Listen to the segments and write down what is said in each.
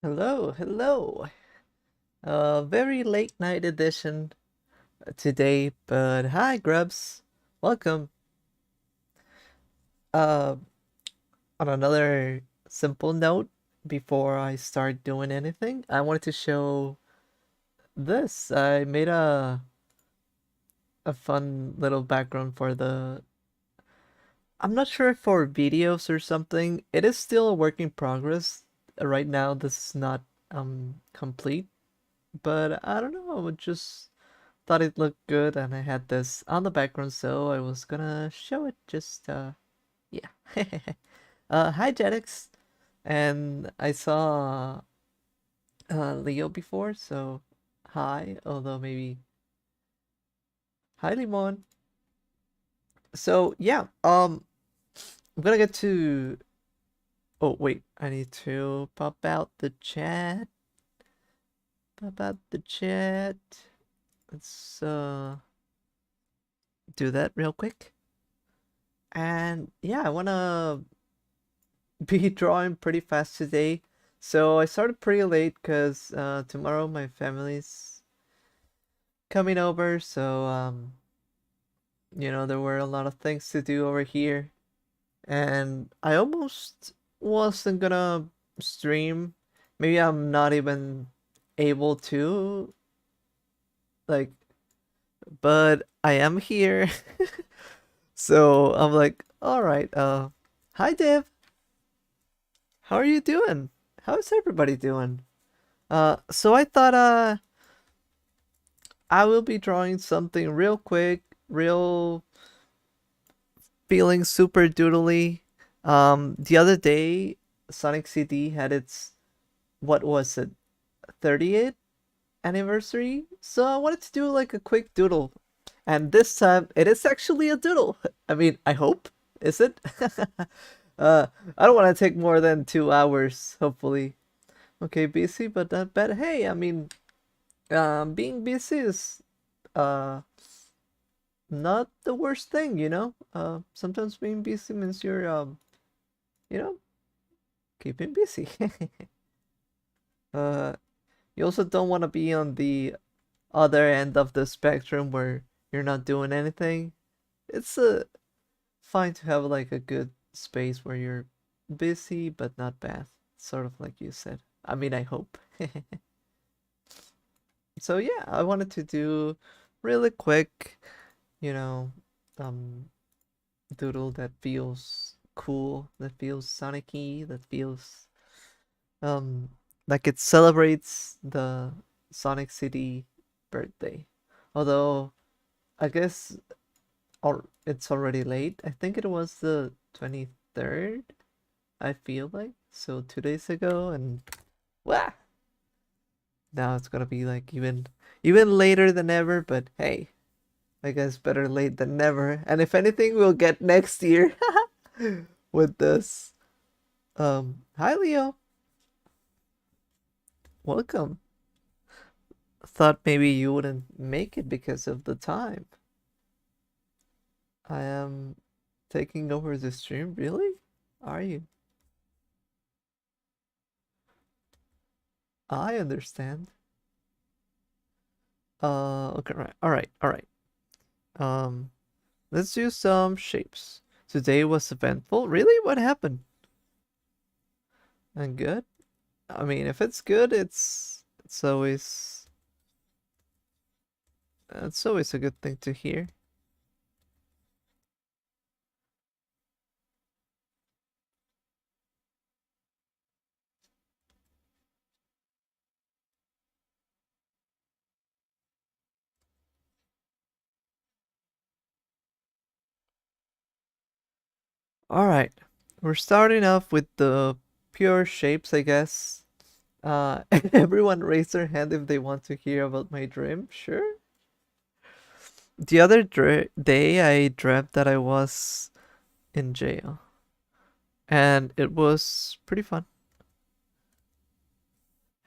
Hello, hello. Very late night edition today, but hi, Grubs. Welcome. Uh, on another simple note, before I start doing anything, I wanted to show this. I made a fun little background for the. I'm not sure if for videos or something. It is still a work in progress. Right now, this is not complete, but I don't know. Just thought it looked good and I had this on the background, so I was gonna show it. Just yeah. Hi Jetix. And I saw Leo before, so hi, although maybe hi Limon. So yeah, I'm gonna get to. Oh wait, I need to pop out the chat. Pop out the chat. Let's do that real quick. And yeah, I wanna be drawing pretty fast today. So I started pretty late because tomorrow my family's coming over. So there were a lot of things to do over here, and I almost wasn't gonna stream. Maybe I'm not even able to, like, but I am here. So I'm like, all right. Hi Dev, how are you doing? How's everybody doing? So I thought I will be drawing something real quick, real feeling super doodly. The other day, Sonic CD had its, what was it, 30th anniversary. So I wanted to do like a quick doodle. And this time, it is actually a doodle. I mean, I hope. Is it? uh, I don't want to take more than 2 hours, hopefully. Okay, busy, but not bad. Hey, I mean, being busy is uh not the worst thing, you know. Sometimes being busy means you're you know, keeping busy. uh, you also don't want to be on the other end of the spectrum where you're not doing anything. It's fine to have like a good space where you're busy but not bad, sort of like you said. I mean, I hope. So yeah, I wanted to do really quick, you know, um doodle that feels cool, that feels Sonic-y, that feels um like it celebrates the Sonic City birthday. Although I guess it's already late. I think it was the 23rd, I feel like. So 2 days ago, and wow, now it's gonna be like even later than ever, but hey, I guess better late than never. And if anything, we'll get next year with this. Hi Leo, welcome. Thought maybe you wouldn't make it because of the time. I am taking over the stream. Really? Are you? I understand. Okay, right. All right. All right. Um, let's do some shapes. Today was eventful. Really? What happened? And good? I mean, if it's good, it's always a good thing to hear. All right. We're starting off with the pure shapes, I guess. Everyone raise their hand if they want to hear about my dream. Sure. The other day, I dreamt that I was in jail, and it was pretty fun.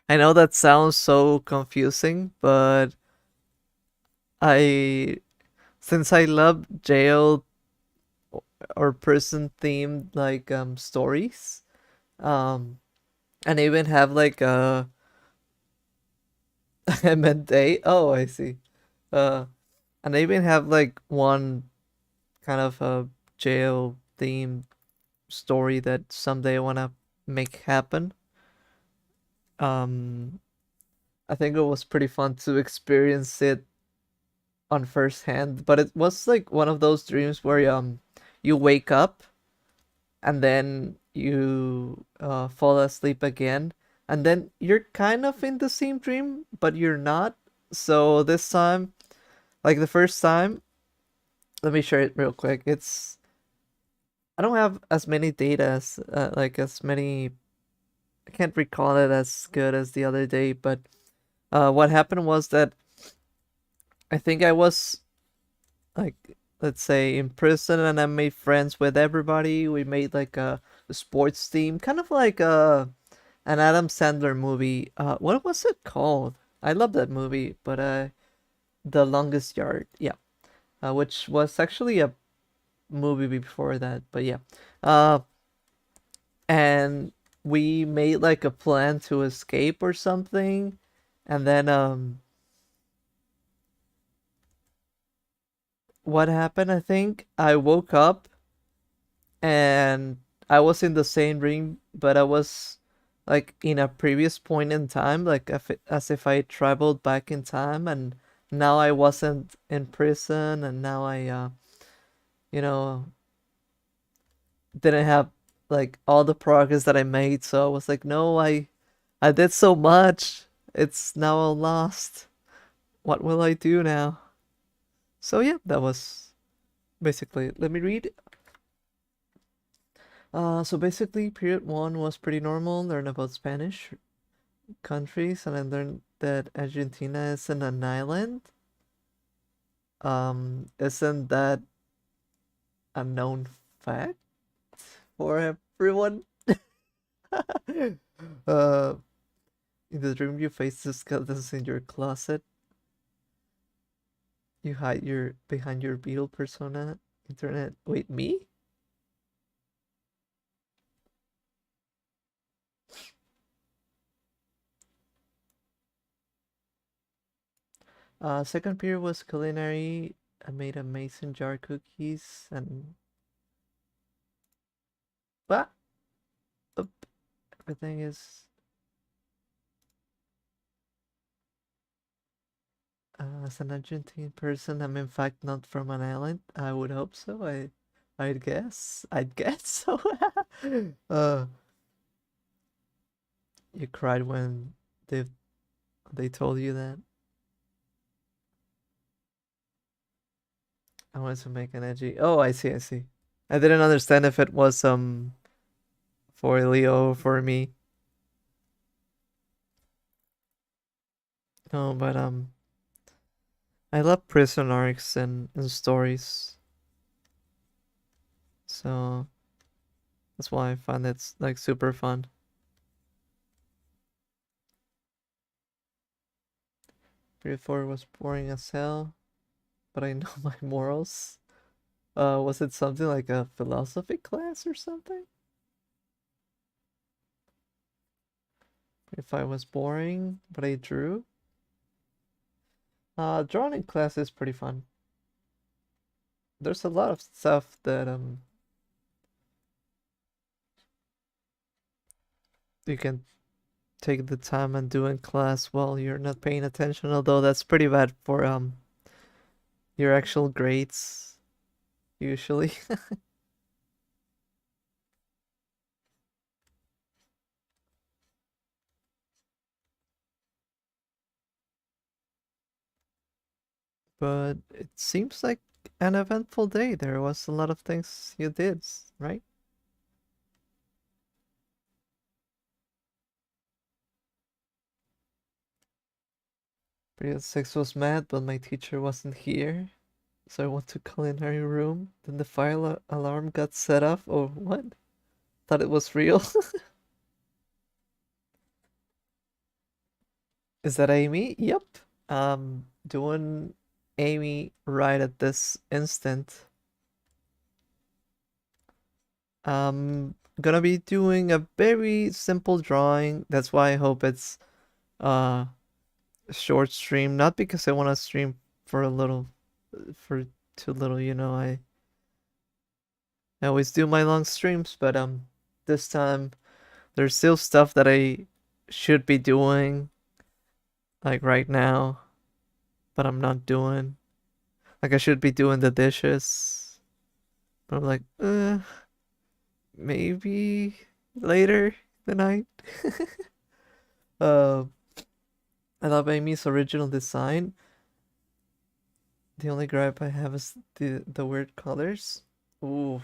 I know that sounds so confusing, but I, since I love jail or prison themed like stories, um, And I even have like I meant day. Oh, I see. Uh, and I even have like one kind of a jail themed story that someday I wanna make happen. Um, I think it was pretty fun to experience it on first hand, but it was like one of those dreams where you wake up and then you fall asleep again, and then you're kind of in the same dream, but you're not. So this time, like the first time, let me share it real quick. It's I don't have as many data as like as many. I can't recall it as good as the other day, but what happened was that I think I was like, let's say, in prison, and I made friends with everybody. We made like a sports team, kind of like an Adam Sandler movie. What was it called? I love that movie, but The Longest Yard, yeah, which was actually a movie before that, but yeah, uh, and we made like a plan to escape or something, and then what happened? I think I woke up and I was in the same dream, but I was like in a previous point in time, like as if I traveled back in time, and now I wasn't in prison, and now I, you know, didn't have like all the progress that I made. So I was like, no, I did so much. It's now all lost. What will I do now? So yeah, that was basically. Let me read. So basically, period one was pretty normal. Learn about Spanish countries, and I learned that Argentina isn't an island. Isn't that a known fact for everyone? uh, in the dream, you face the skeletons in your closet. You hide your behind your beetle persona. Internet. Wait, me? Second period was culinary. I made a mason jar cookies and but everything is as an Argentine person, I'm in fact not from an island. I would hope so. I'd guess. I'd guess so. uh, you cried when they they told you that. I wanted to make an edgy. Oh, I see. I see. I didn't understand if it was for Leo or for me. No, but I love prison arcs and stories, so that's why I find it's like super fun. Before was boring as hell, but I know my morals. Was it something like a philosophy class or something? If I was boring, but I drew? Drawing in class is pretty fun. There's a lot of stuff that you can take the time and do in class while you're not paying attention, although that's pretty bad for your actual grades usually. But it seems like an eventful day. There was a lot of things you did, right? Period 6 was mad, but my teacher wasn't here. So I went to culinary room. Then the fire alarm got set off. Oh, what? Thought it was real. Is that Amy? Yep. Doing Amy right at this instant. gonna be doing a very simple drawing. That's why I hope it's uh a short stream. Not because I want to stream for a little, for too little. I always do my long streams, but this time there's still stuff that I should be doing like right now, but I'm not doing. Like I should be doing the dishes, but I'm like, maybe later tonight. uh, I love Amy's original design. The only gripe I have is the weird colors. Ooh.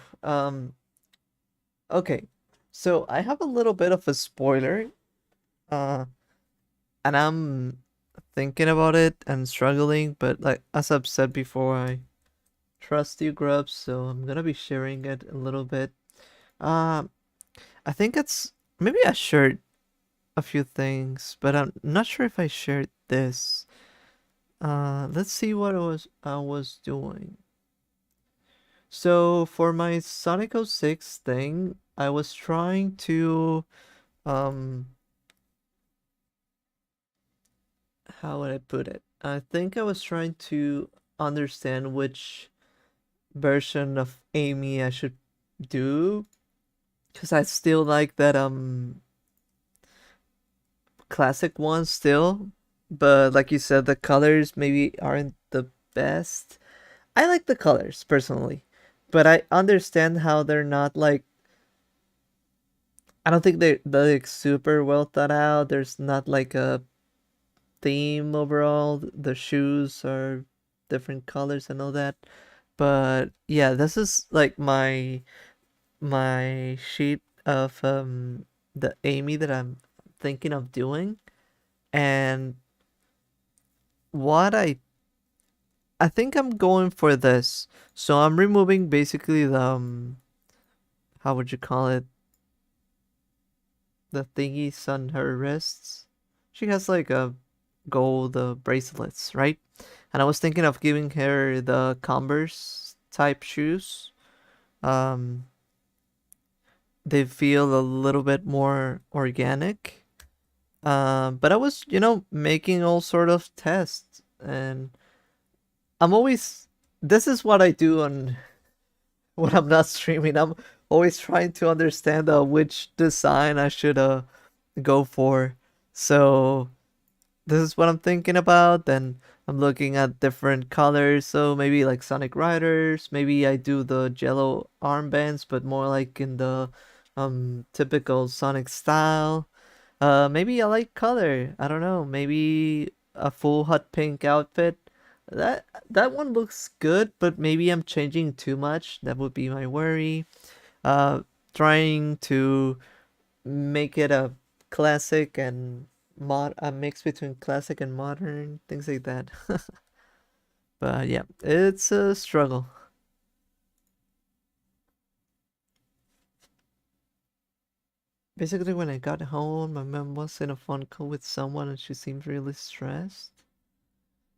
Okay. So I have a little bit of a spoiler. Uh, and I'm thinking about it and struggling, but like as I've said before, I trust you, Grubs, so I'm gonna be sharing it a little bit. Um, I think it's maybe I shared a few things, but I'm not sure if I shared this. Let's see what I was doing. So for my Sonic 06 thing, I was trying to um how would I put it? I think I was trying to understand which version of Amy I should do because I still like that classic one still, but like you said, the colors maybe aren't the best. I like the colors personally, but I understand how they're not like. I don't think they're like super well thought out. There's not like a theme overall. The shoes are different colors and all that. But yeah, this is like my sheet of the Amy that I'm thinking of doing. And what I think I'm going for this. So I'm removing basically the how would you call it? The thingies on her wrists. She has like a gold bracelets, right? And I was thinking of giving her the Converse type shoes. Um, they feel a little bit more organic. But I was, making all sort of tests, and I'm always. This is what I do on when I'm not streaming. I'm always trying to understand which design I should go for. So this is what I'm thinking about. Then I'm looking at different colors. So maybe like Sonic Riders. Maybe I do the Jello armbands, but more like in the typical Sonic style. Maybe I like color. I don't know. Maybe a full hot pink outfit. That one looks good, but maybe I'm changing too much. That would be my worry. Uh, Trying to make it a classic and a mix between classic and modern, things like that. But yeah, it's a struggle. Basically, when I got home, my mom was in a phone call with someone and she seemed really stressed.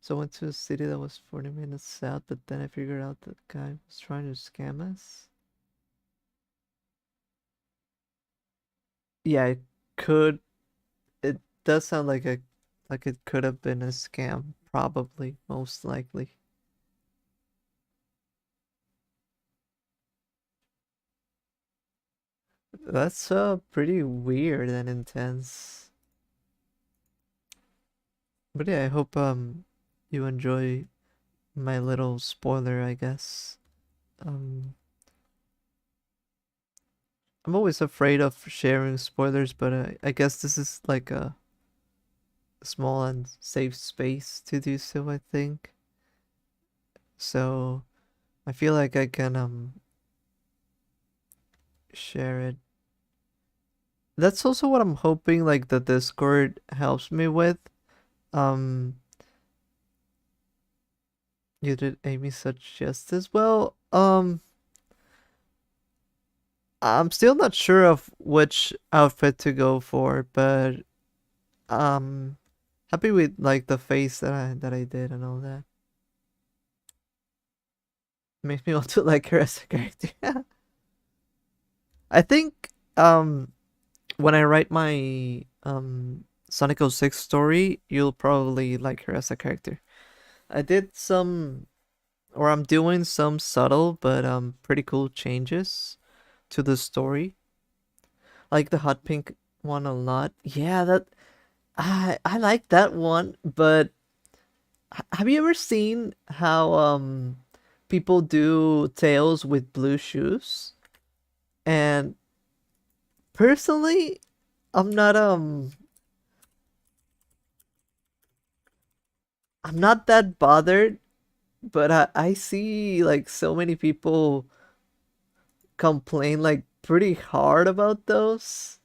So I went to a city that was 40 minutes south, but then I figured out that guy was trying to scam us. Yeah, could it does sound like it could have been a scam, probably, most likely. That's pretty weird and intense. But yeah, I hope you enjoy my little spoiler, I guess. Um I'm always afraid of sharing spoilers, but I guess this is like a small and safe space to do so, I think. So I feel like I can share it. That's also what I'm hoping like the Discord helps me with. Um you did Amy such justice. Well, I'm still not sure of which outfit to go for, but um happy with like the face that I did and all that. Makes me want to like her as a character. I think when I write my Sonic 06 story, you'll probably like her as a character. I did some, or I'm doing some subtle but pretty cool changes to the story. I like the hot pink one a lot. Yeah, that I like that one, but have you ever seen how people do tails with blue shoes? And personally, I'm not I'm not that bothered, but I see like so many people complain like pretty hard about those.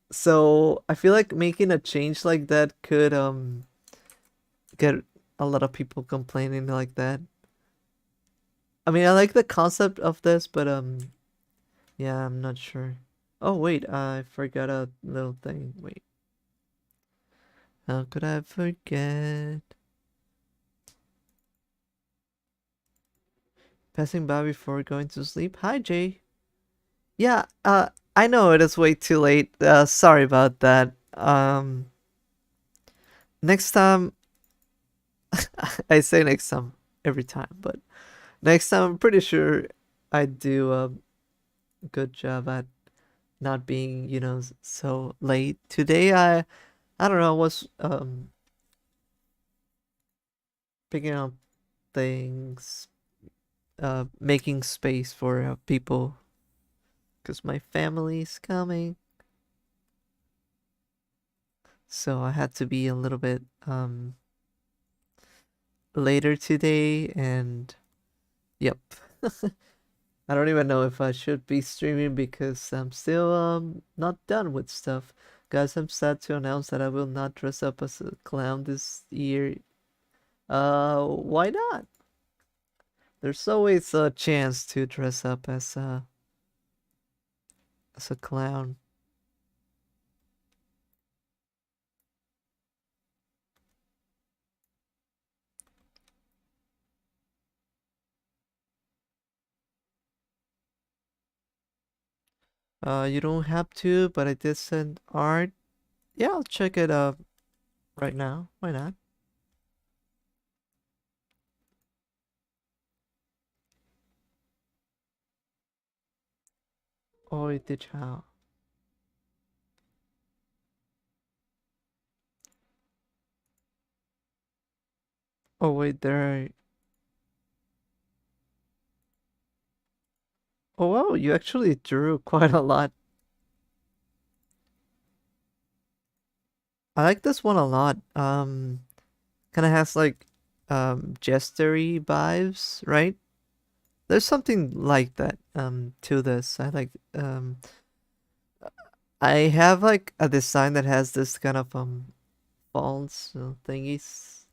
So I feel like making a change like that could get a lot of people complaining like that. I mean, I like the concept of this, but yeah, I'm not sure. Oh wait, I forgot a little thing. Wait, how could I forget? Passing by before going to sleep. Hi, Jay. Yeah, I know it is way too late. Sorry about that. Next time, I say next time every time, but next time I'm pretty sure I do a good job at not being, so late. Today I don't know, I was picking up things, making space for people because my family's coming. So I had to be a little bit later today, and yep. I don't even know if I should be streaming because I'm still not done with stuff. Guys, I'm sad to announce that I will not dress up as a clown this year. Why not? There's always a chance to dress up as a clown. You don't have to, but I did send art. Yeah, I'll check it up right now. Why not? Oh, it did how? Oh wait, there. Oh wow, you actually drew quite a lot. I like this one a lot. Kind of has like jestery vibes, right? There's something like that to this. I have like a design that has this kind of false thingies.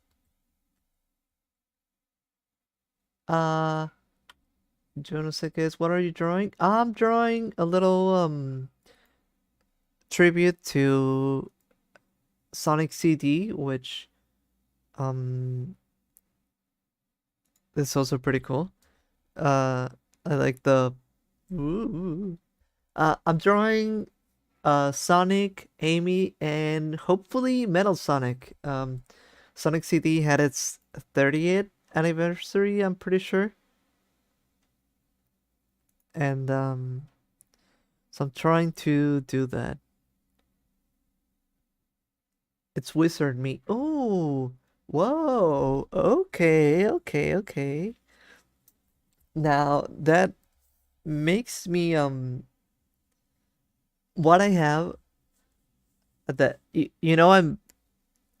Uh Jonas says, what are you drawing? I'm drawing a little tribute to Sonic CD, which um is also pretty cool. I like the ooh. I'm drawing Sonic, Amy, and hopefully Metal Sonic. Sonic CD had its 30th anniversary, I'm pretty sure. And so I'm trying to do that. It's Wizard Me. Oh, whoa. Okay, okay, okay. Now that makes me what I have that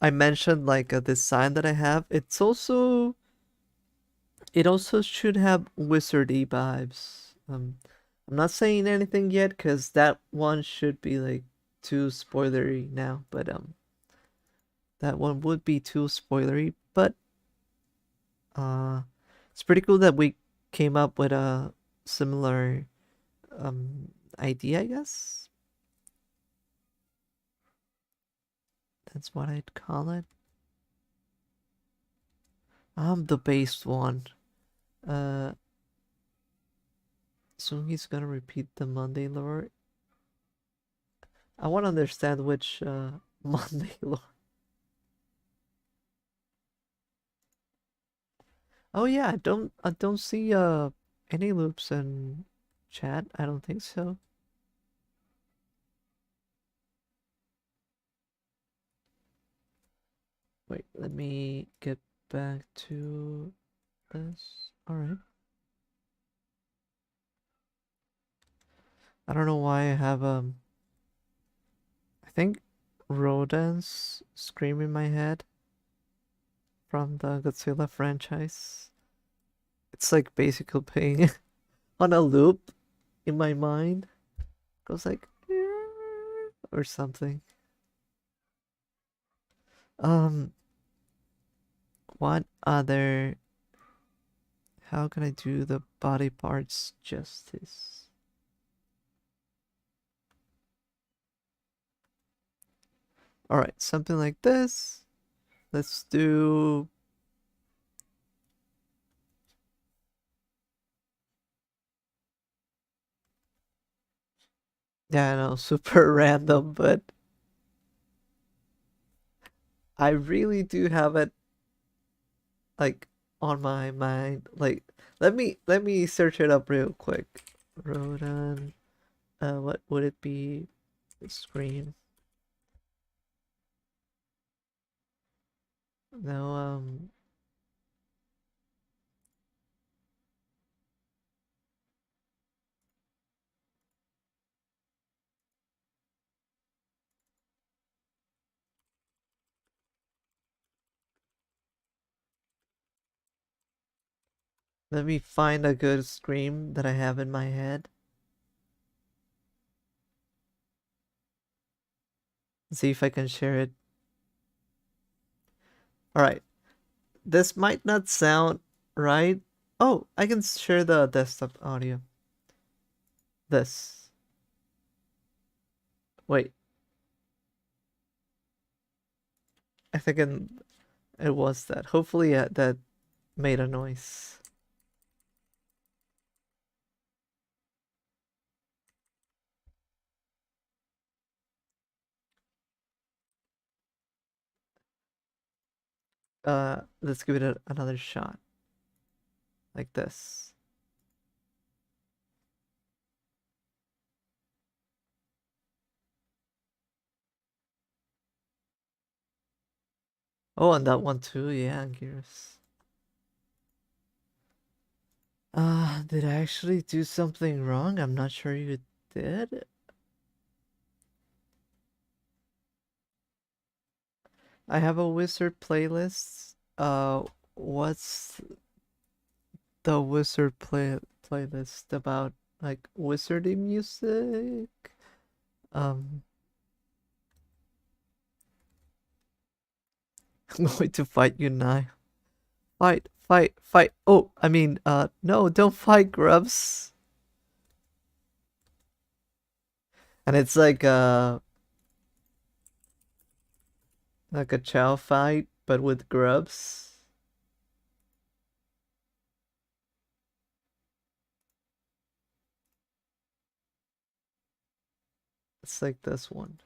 I mentioned like a design that I have. It also should have wizardy vibes. I'm not saying anything yet because that one should be like too spoilery now, but that one would be too spoilery. But uh, it's pretty cool that we came up with a similar idea, I guess. That's what I'd call it. I'm the base one. Uh, so he's gonna repeat the Monday lore. I want to understand which Monday Lord. Oh yeah, I don't see any loops in chat. I don't think so. Wait, let me get back to this. All right. I don't know why I have I think rodents scream in my head from the Godzilla franchise. It's like basically playing on a loop in my mind. Goes like or something. Um, what other? How can I do the body parts justice? All right, something like this. Let's do. Yeah, I know, super random, but I really do have it like on my mind. Like, let me search it up real quick. Rodan. What would it be? Scream. No, let me find a good scream that I have in my head. See if I can share it. All right. This might not sound right. Oh, I can share the desktop audio. This. Wait. I think it was that. Hopefully that made a noise. Let's give it another shot. Like this. Oh, and that one too. Yeah, Gears. Did I actually do something wrong? I'm not sure you did. I have a wizard playlist. What's the wizard playlist about? Like wizardy music? Um, I'm going to fight you now. Fight, fight, fight. Oh, I mean, no, don't fight, Grubs. And it's like a chow fight, but with Grubs. It's like this one.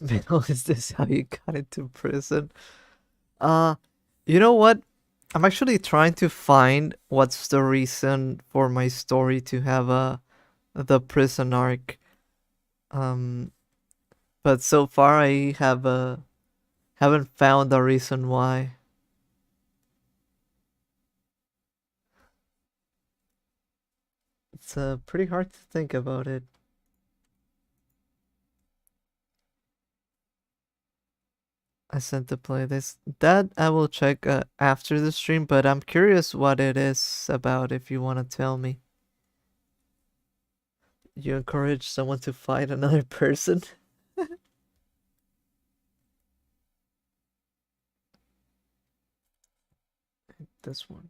Man, is this how you got into prison? Uh, you know what? I'm actually trying to find what's the reason for my story to have the prison arc. Um, but so far I haven't found a reason why. It's pretty hard to think about it. I sent the playlist. That I will check after the stream, but I'm curious what it is about if you want to tell me. You encourage someone to fight another person? this one.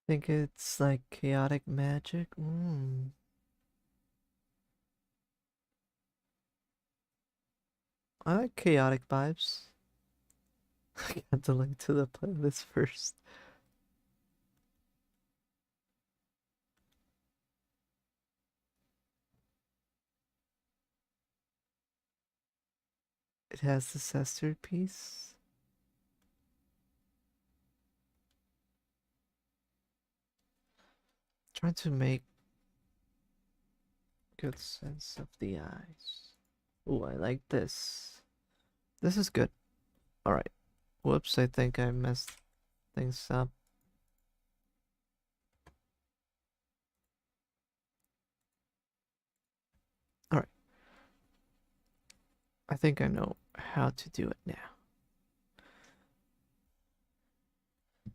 I think it's like chaotic magic. I like chaotic vibes. I got the link to the playlist first. It has the sister piece. Trying to make good sense of the eyes. Oh, I like this. This is good. Alright. Whoops, I think I messed things up. Alright. I think I know how to do it now.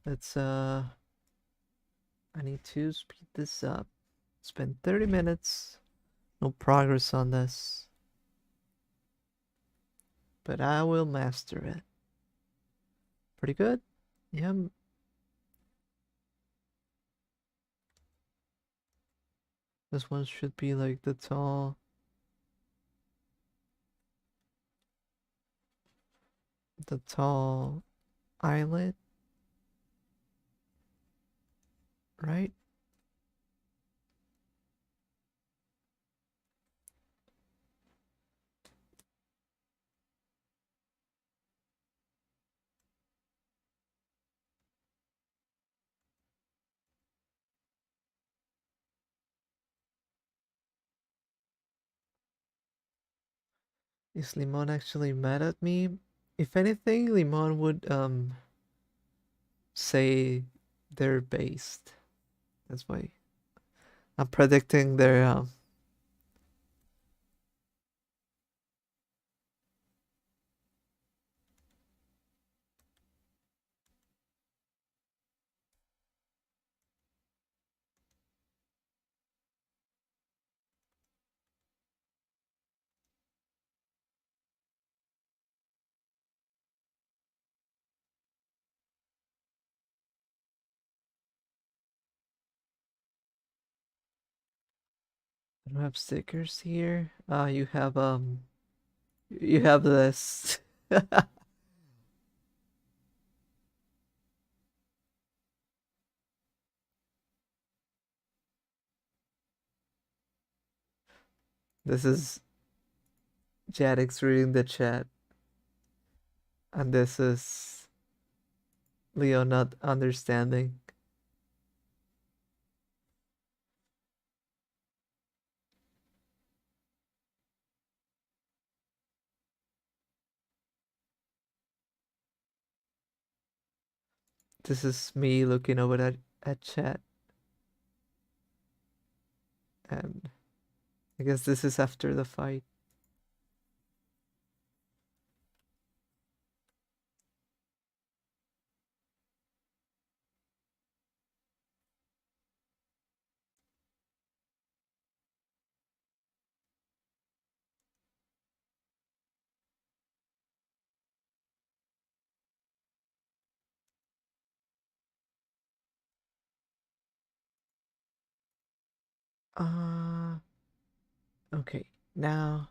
Let's I need to speed this up. Spend 30 minutes. No progress on this. But I will master it. Pretty good. Yeah. This one should be like the tall eyelid, right? Is Limon actually mad at me? If anything, Limon would say they're based. That's why I'm predicting their I don't have stickers here. You have this. This is Jadix reading the chat, and this is Leo not understanding. This is me looking over at chat, and I guess this is after the fight. Uh, okay, now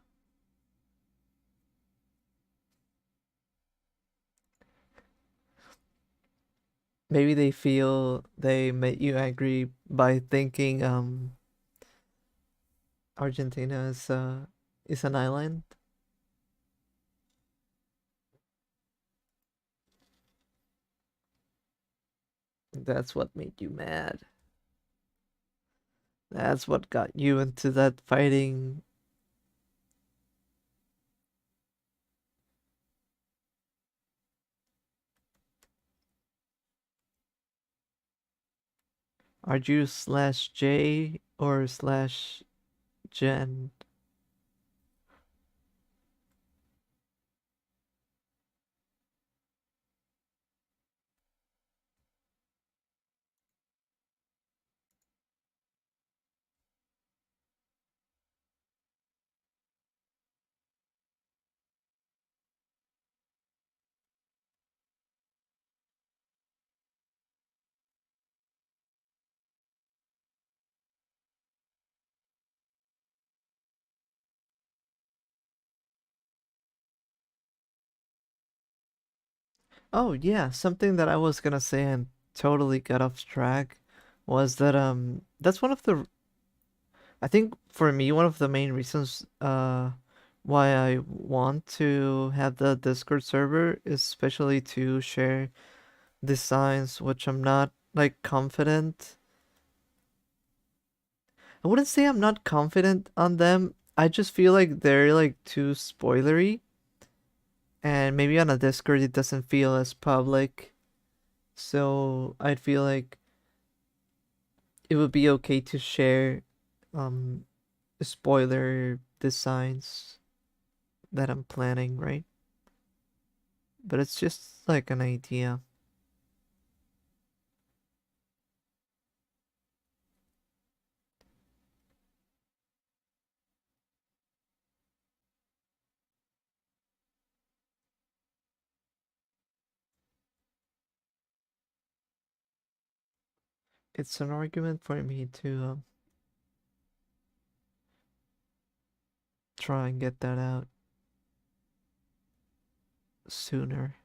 maybe they feel they made you angry by thinking Argentina is an island. That's what made you mad. That's what got you into that fighting. Are you slash J or slash Jen. Oh yeah, something that I was gonna say and totally got off track was that that's one of the I think for me one of the main reasons why I want to have the Discord server is especially to share designs which I'm not like confident. I wouldn't say I'm not confident on them. I just feel like they're like too spoilery and maybe on a Discord it doesn't feel as public. So I'd feel like it would be okay to share um spoiler designs that I'm planning, right? But it's just like an idea. It's an argument for me to try and get that out sooner.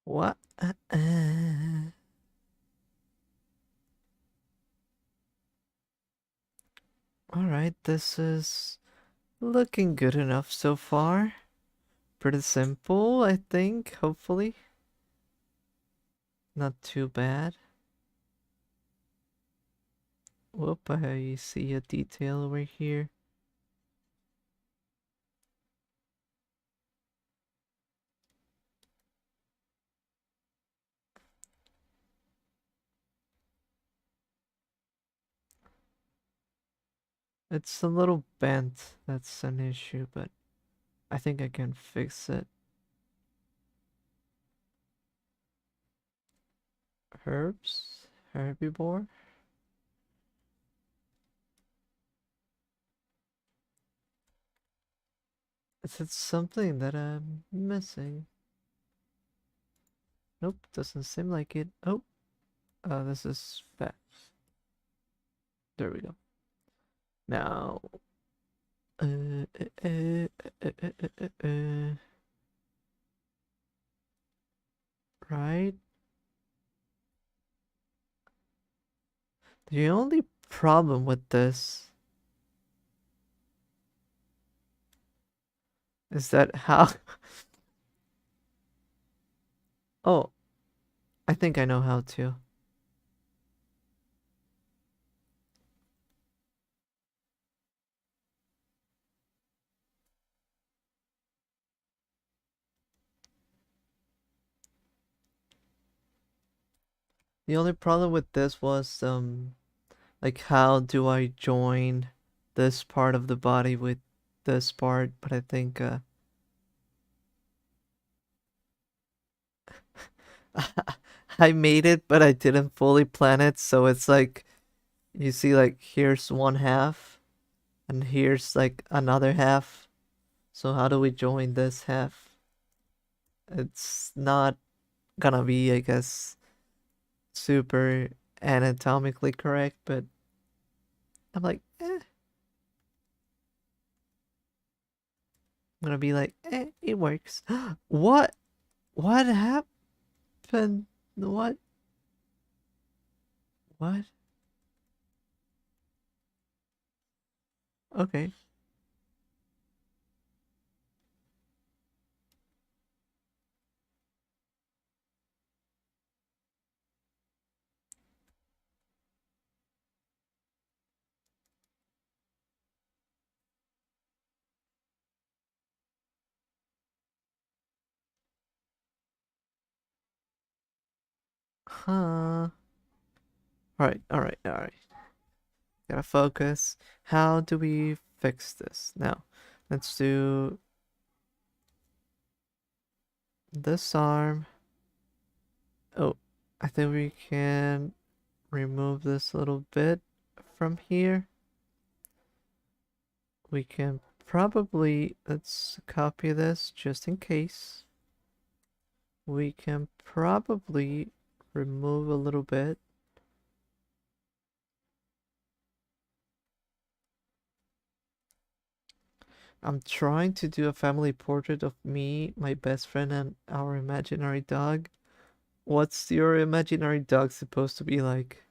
What? All right, this is looking good enough so far. Pretty simple, I think, hopefully. Not too bad. Whoop, I see a detail over here. It's a little bent, that's an issue, but I think I can fix it. Herbs? Herbivore? Is it something that I'm missing? Nope, doesn't seem like it. Oh, this is fat. There we go. Now, uh, uh, uh, right? The only problem with this is that how. Oh, I think I know how to. The only problem with this was like how do I join this part of the body with this part? But I think I made it, but I didn't fully plan it. So it's like you see, like here's one half, and here's like another half. So how do we join this half? It's not gonna be, I guess, super anatomically correct, but I'm like, I'm gonna be like, it works. What? What happened? What? What? Okay. All right, all right, all right. Gotta focus. How do we fix this? Now, let's do this arm. Oh, I think we can remove this little bit from here. We can probably, let's copy this just in case. We can probably remove a little bit. I'm trying to do a family portrait of me, my best friend, and our imaginary dog. What's your imaginary dog supposed to be like?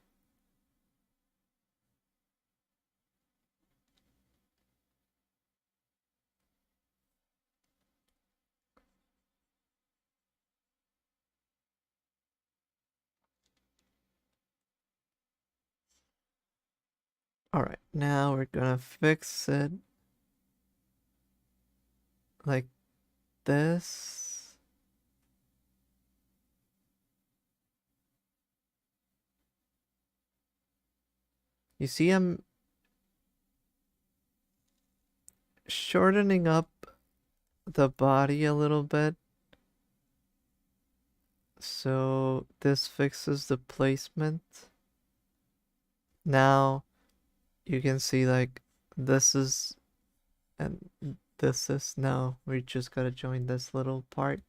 Alright, now we're gonna fix it like this. You see, I'm shortening up the body a little bit. So this fixes the placement. Now you can see like this is and this is now we just gotta join this little part.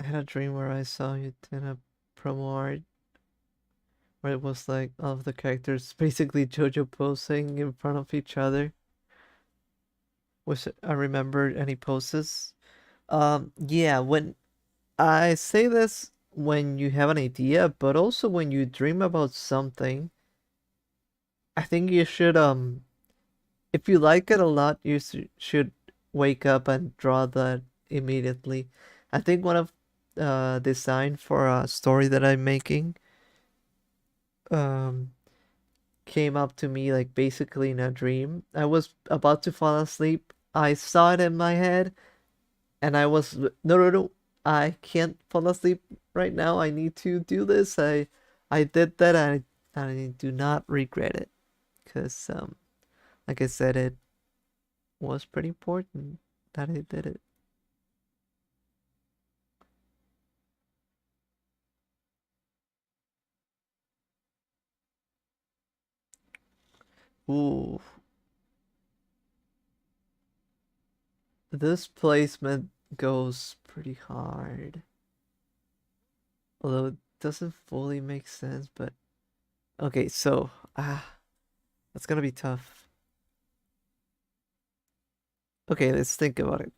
I had a dream where I saw you in a promo art where it was like all of the characters basically JoJo posing in front of each other. Wish I remembered any poses. Yeah, when I say this when you have an idea, but also when you dream about something, I think you should if you like it a lot, you should wake up and draw that immediately. I think one of design for a story that I'm making um came up to me like basically in a dream. I was about to fall asleep. I saw it in my head and I was no, I can't fall asleep right now. I need to do this. I did that and I do not regret it because like I said, it was pretty important that I did it. Ooh, this placement goes pretty hard. Although it doesn't fully make sense, but okay, so that's gonna be tough. Okay, let's think about it.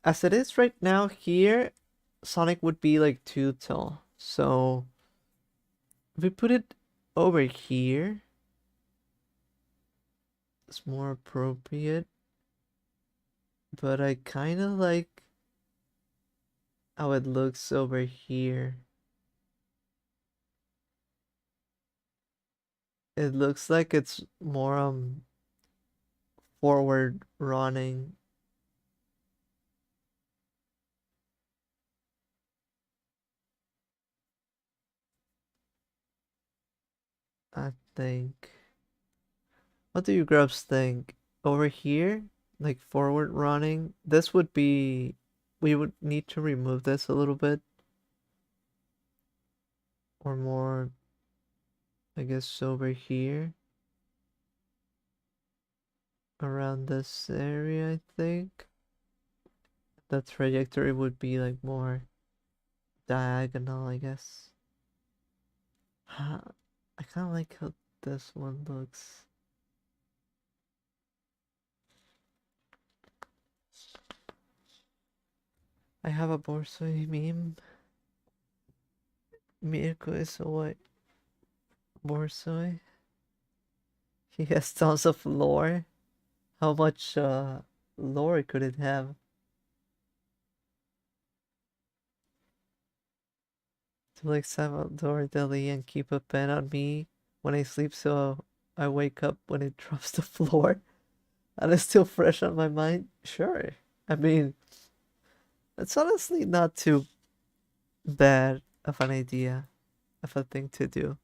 As it is right now here, Sonic would be like too tall. So if we put it over here, it's more appropriate. But I kind of like how it looks over here. It looks like it's more forward running. I think. What do you Grubs think? Over here, like forward running, this would be. We would need to remove this a little bit. Or more, I guess, over here. Around this area, I think. The trajectory would be like more diagonal, I guess. I kind of like how this one looks. I have a Borsoi meme. Mirko is a white Borsoi. He has tons of lore. How much lore could it have? To like Salvador Dali and keep a pen on me when I sleep so I wake up when it drops the floor and it's still fresh on my mind? Sure. I mean, it's honestly not too bad of an idea, of a thing to do.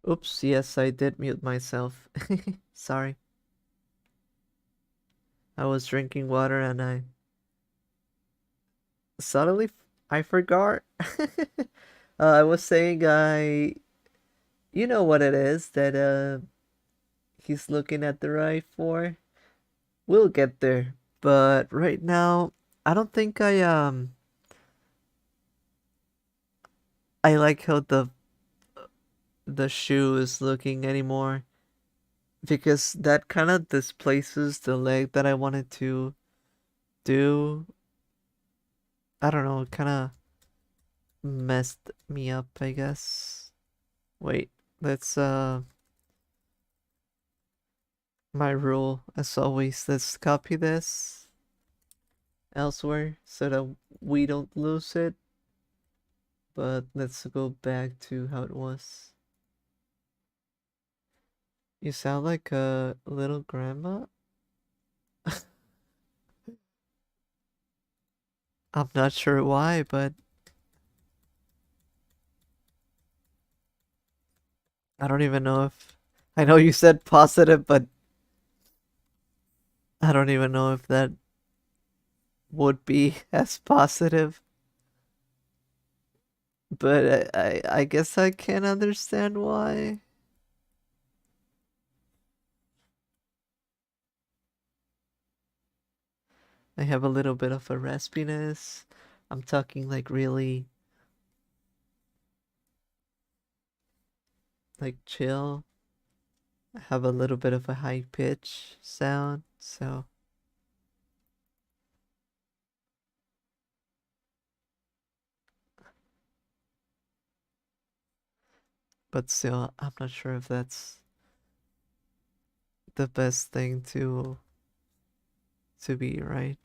Oops, yes, I did mute myself. Sorry. I was drinking water and suddenly I forgot. I was saying you know what it is that he's looking at the right for. We'll get there. But right now, I don't think I like how the shoe is looking anymore because that kind of displaces the leg that I wanted to do. I don't know, it kind of messed me up, I guess. Wait, let's my rule as always, let's copy this elsewhere so that we don't lose it. But let's go back to how it was. You sound like a little grandma. I'm not sure why, but I don't even know if I know you said positive, but I don't even know if that would be as positive. But I guess I can understand why. I have a little bit of a raspiness. I'm talking like really like chill. I have a little bit of a high pitch sound, so but still I'm not sure if that's the best thing to be, right?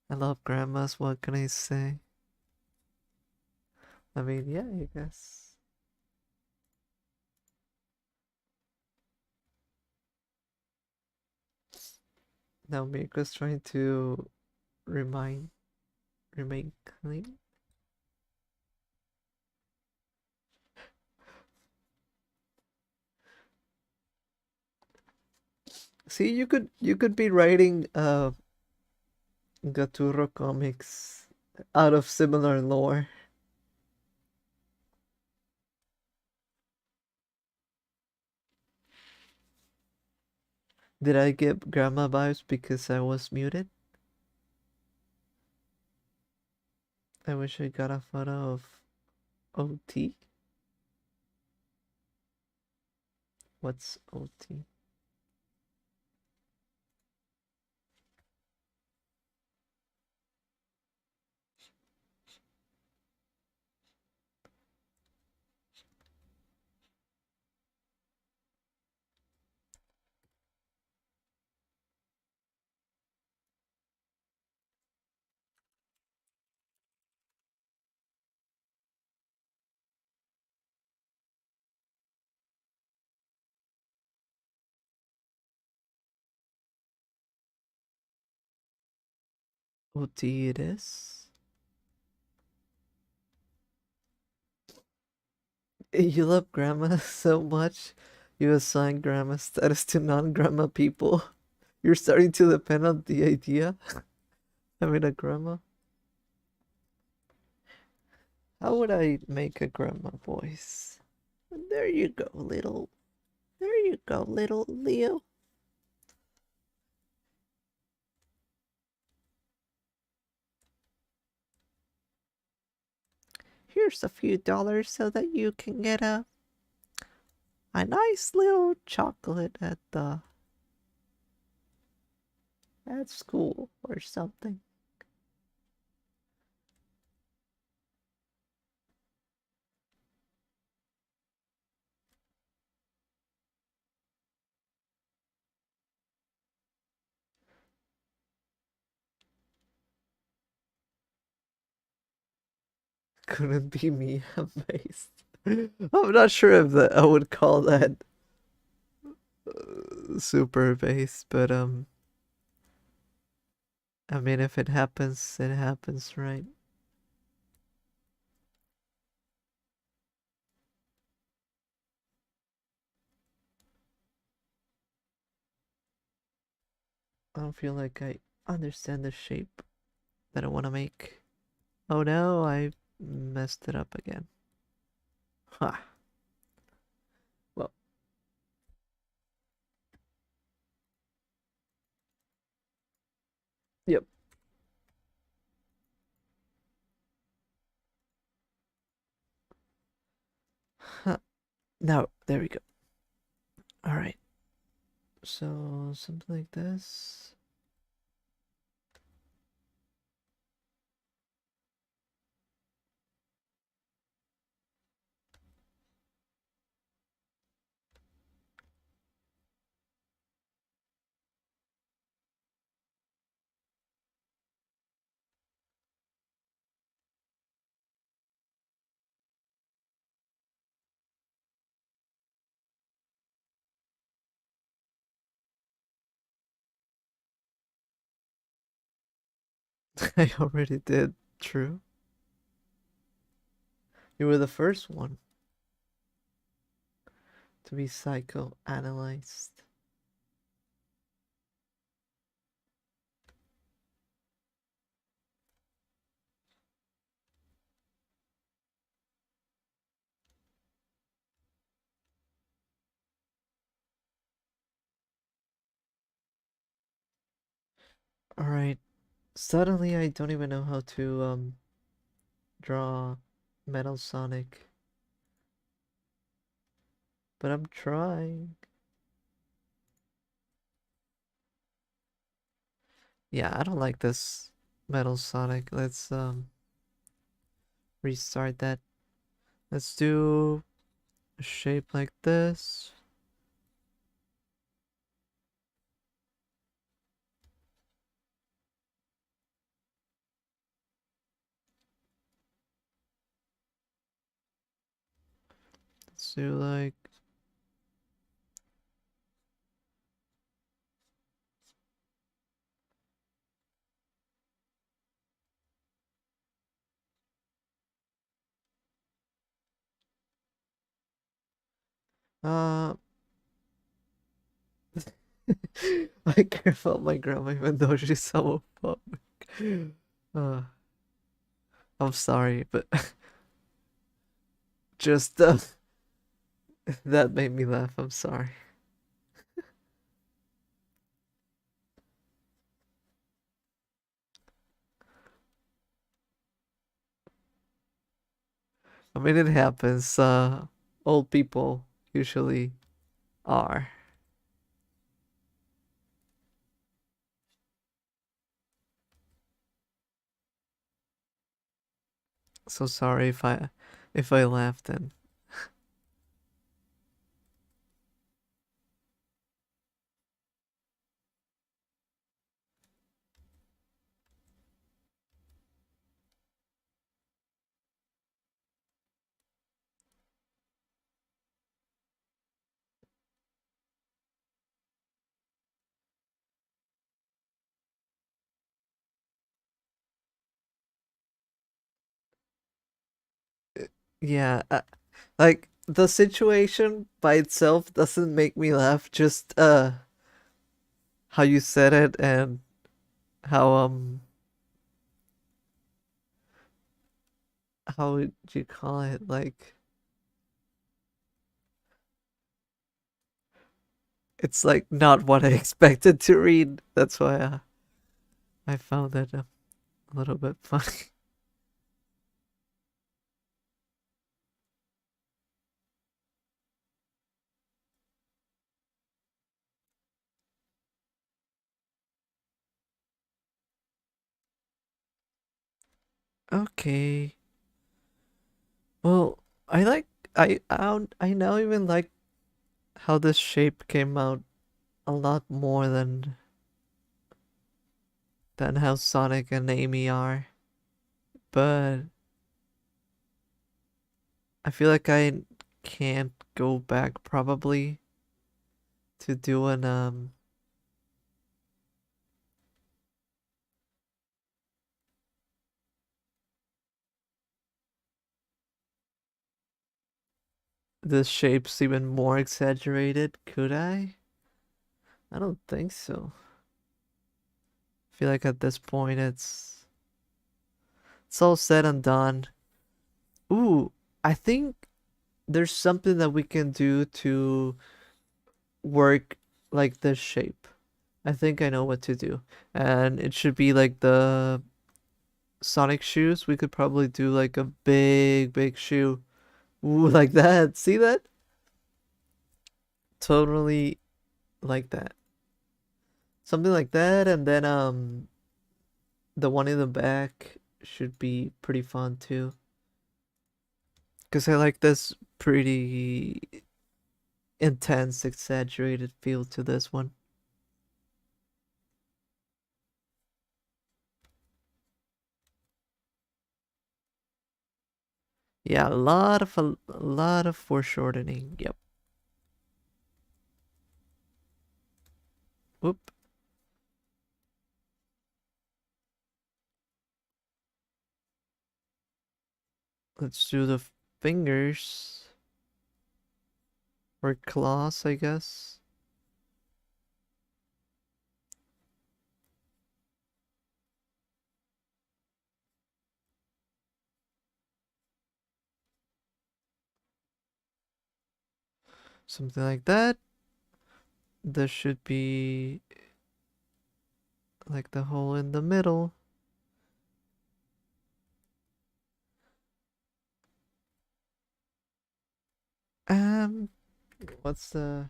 I love grandmas, what can I say? I mean, yeah, I guess. Now Miko's trying to remind remain clean. See, you could be writing Gaturro comics out of similar lore. Did I get grandma vibes because I was muted? I wish I got a photo of OT. What's OT? OT it is. You love grandma so much, you assign grandma status to non-grandma people. You're starting to depend on the idea. I mean, a grandma. How would I make a grandma voice? There you go, little. There you go, little Leo. Here's a few dollars so that you can get a nice little chocolate at school or something. Couldn't be me based. I'm not sure if that I would call that super based, but I mean, if it happens, it happens, right? I don't feel like I understand the shape that I want to make. Oh no, I messed it up again. Ha. Well, yep. Huh. Now, there we go. All right. So, something like this. I already did. True. You were the first one to be psychoanalyzed. Alright, suddenly I don't even know how to draw Metal Sonic, but I'm trying. Yeah, I don't like this Metal Sonic. Let's restart that. Let's do a shape like this. Let's do like uh I care about my grandma even though she's homophobic. Uh, I'm sorry, but just that made me laugh. I'm sorry. I mean, it happens. Old people usually are. So sorry if I laughed and yeah, like the situation by itself doesn't make me laugh. Just how you said it and how how would you call it? Like it's like not what I expected to read. That's why I found that a little bit funny. Okay. Well, I like I now even like how this shape came out a lot more than how Sonic and Amy are. But I feel like I can't go back probably to doing the shapes even more exaggerated, could I? I don't think so. I feel like at this point it's all said and done. Ooh, I think there's something that we can do to work like this shape. I think I know what to do. And it should be like the Sonic shoes. We could probably do like a big shoe. Ooh, like that. See that? Totally like that. Something like that, and then the one in the back should be pretty fun too. Cause I like this pretty intense, exaggerated feel to this one. Yeah, a lot of foreshortening. Yep. Whoop. Let's do the fingers or claws, I guess. Something like that. There should be like the hole in the middle. Um, what's the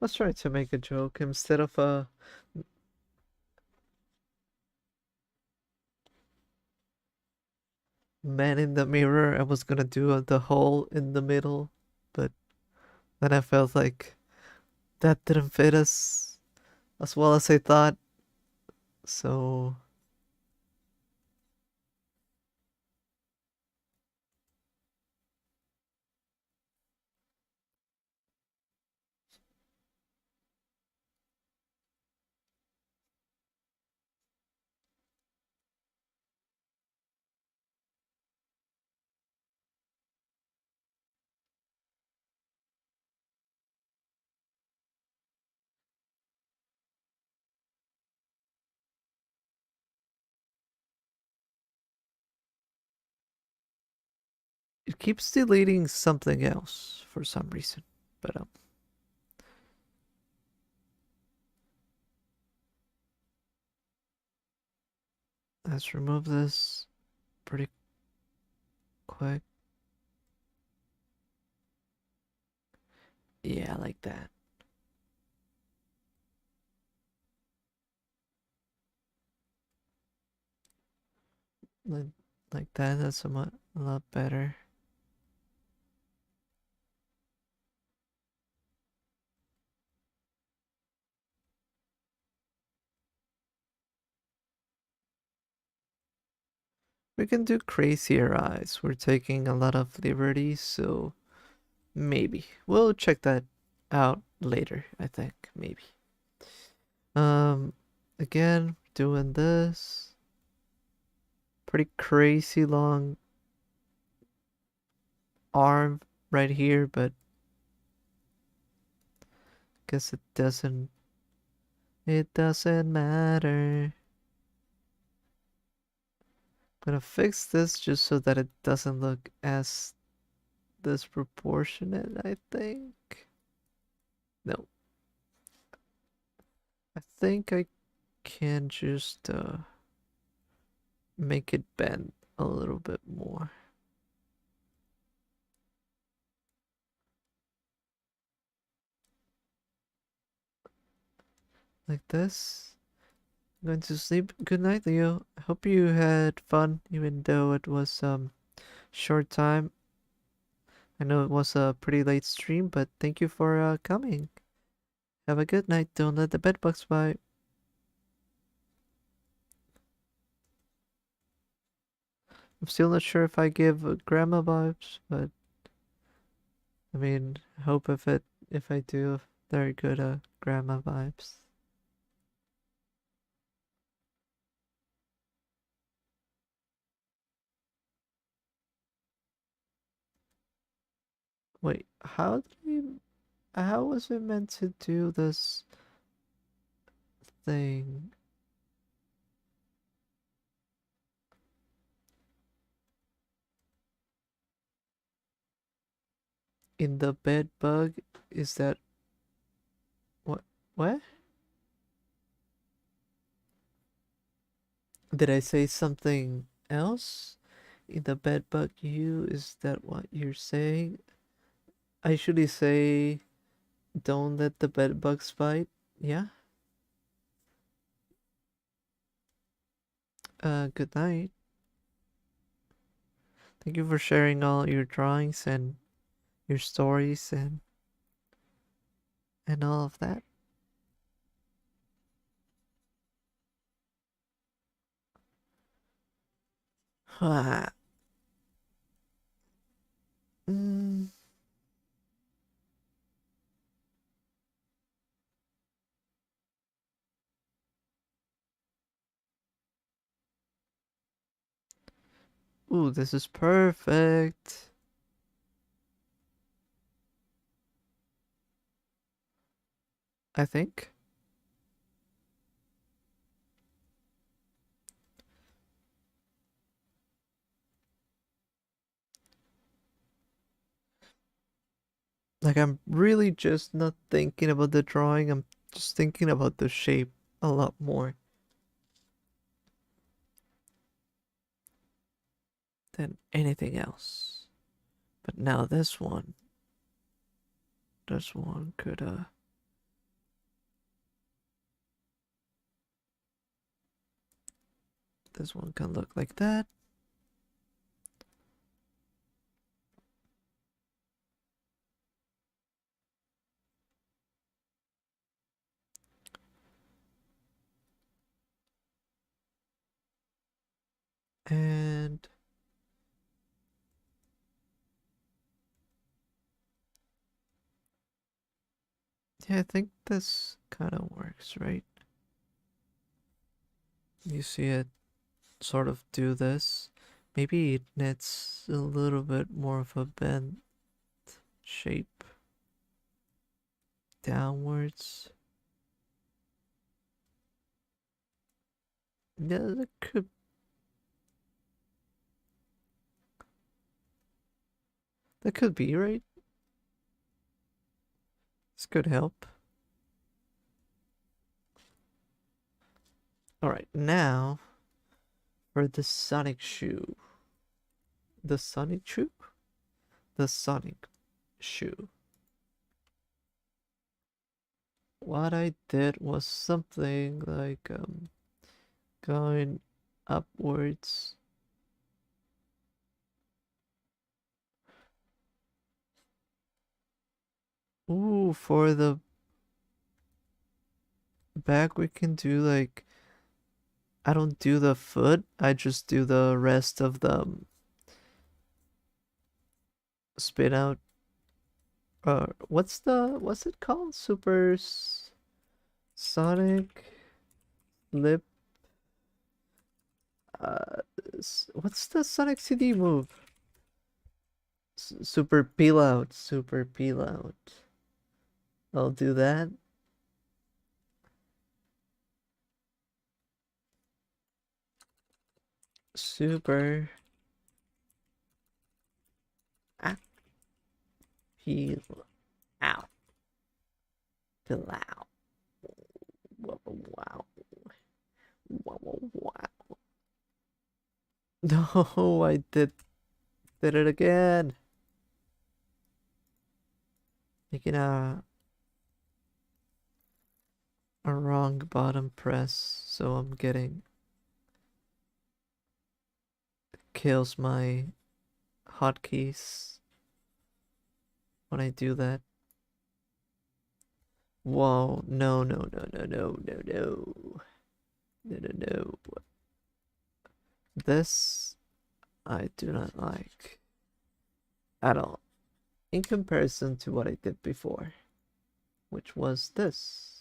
Let's try to make a joke instead of a man in the mirror. I was gonna do the hole in the middle, but then I felt like that didn't fit as well as I thought. So it keeps deleting something else for some reason. But let's remove this pretty quick. Yeah, like that. Like, like that. That's a lot better. We can do crazier eyes. We're taking a lot of liberties, so maybe we'll check that out later. I think maybe. Um, again, doing this pretty crazy long arm right here, but guess it doesn't matter. I'm gonna fix this just so that it doesn't look as disproportionate, I think. No. I think I can just make it bend a little bit more. Like this. I'm going to sleep. Good night, Leo. I hope you had fun, even though it was short time. I know it was a pretty late stream, but thank you for coming. Have a good night. Don't let the bedbugs bite. I'm still not sure if I give grandma vibes, but I mean, hope if I do, they're good grandma vibes. Wait, how was it meant to do this thing? In the bed bug? Is that what? What? Did I say something else? In the bed bug you? Is that what you're saying? I usually say don't let the bed bugs bite. Yeah? Good night. Thank you for sharing all your drawings and your stories and all of that. mm, Ooh, this is perfect. I think. Like, I'm really just not thinking about the drawing, I'm just thinking about the shape a lot more than anything else. But now this one could, this one can look like that. And yeah, I think this kind of works, right? You see it sort of do this. Maybe it needs a little bit more of a bent shape downwards. Yeah, that could be right. This could help. All right, now for the Sonic shoe. The Sonic shoe? The Sonic shoe. What I did was something like going upwards. Ooh, for the back we can do like, I don't do the foot, I just do the rest of the spit out. What's it called? Sonic lip. Uh, what's the Sonic CD move? Super peel out. Super peel out. I'll do that. Super peel out. Peel out. Wow, wow, wow, wow, wow. No, I did it again. Making a wrong bottom press, so I'm getting kills my hotkeys when I do that. Whoa, no, no, no, no, no, no, no. No, no, no. This I do not like at all in comparison to what I did before, which was this.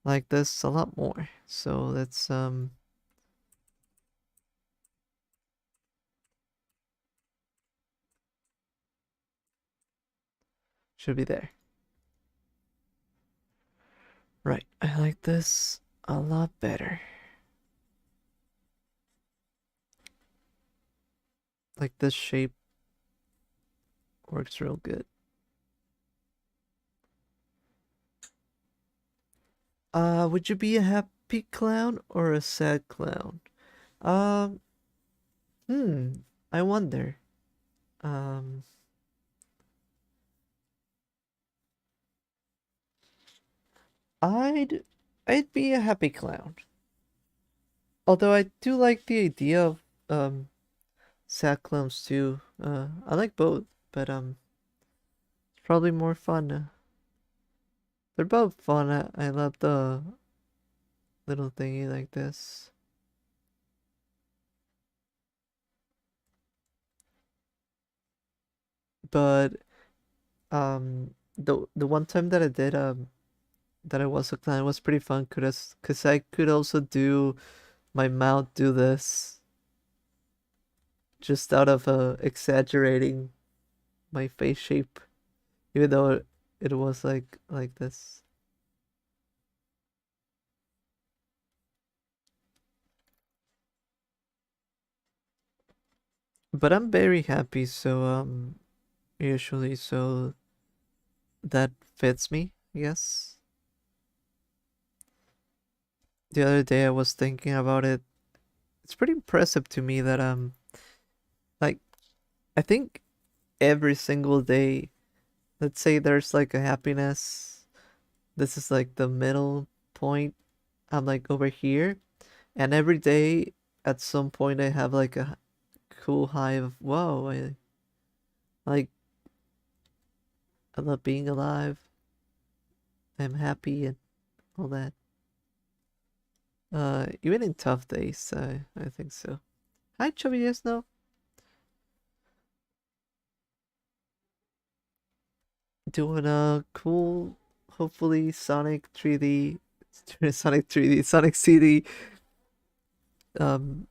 Like this a lot more. So let's should be there. Right, I like this a lot better. Like this shape works real good. Would you be a happy clown or a sad clown? Um, hmm, I wonder. Um, I'd I'd be a happy clown. Although I do like the idea of sad clowns too. I like both, but it's probably more fun. They're both fun. I love the little thingy like this. But the one time that I did that I was a clown was pretty fun cause I could also do my mouth do this. just out of exaggerating my face shape, even though it was like this. But I'm very happy, so usually, so that fits me, I guess. The other day I was thinking about it. It's pretty impressive to me that like I think every single day, let's say there's like a happiness, this is like the middle point. I'm like over here, and every day at some point I have like a cool high of whoa, like I love being alive. I'm happy and all that. Even in tough days, I think so. Hi, Chubby, yes, no. Doing a cool, hopefully Sonic 3D, Sonic 3D, Sonic CD um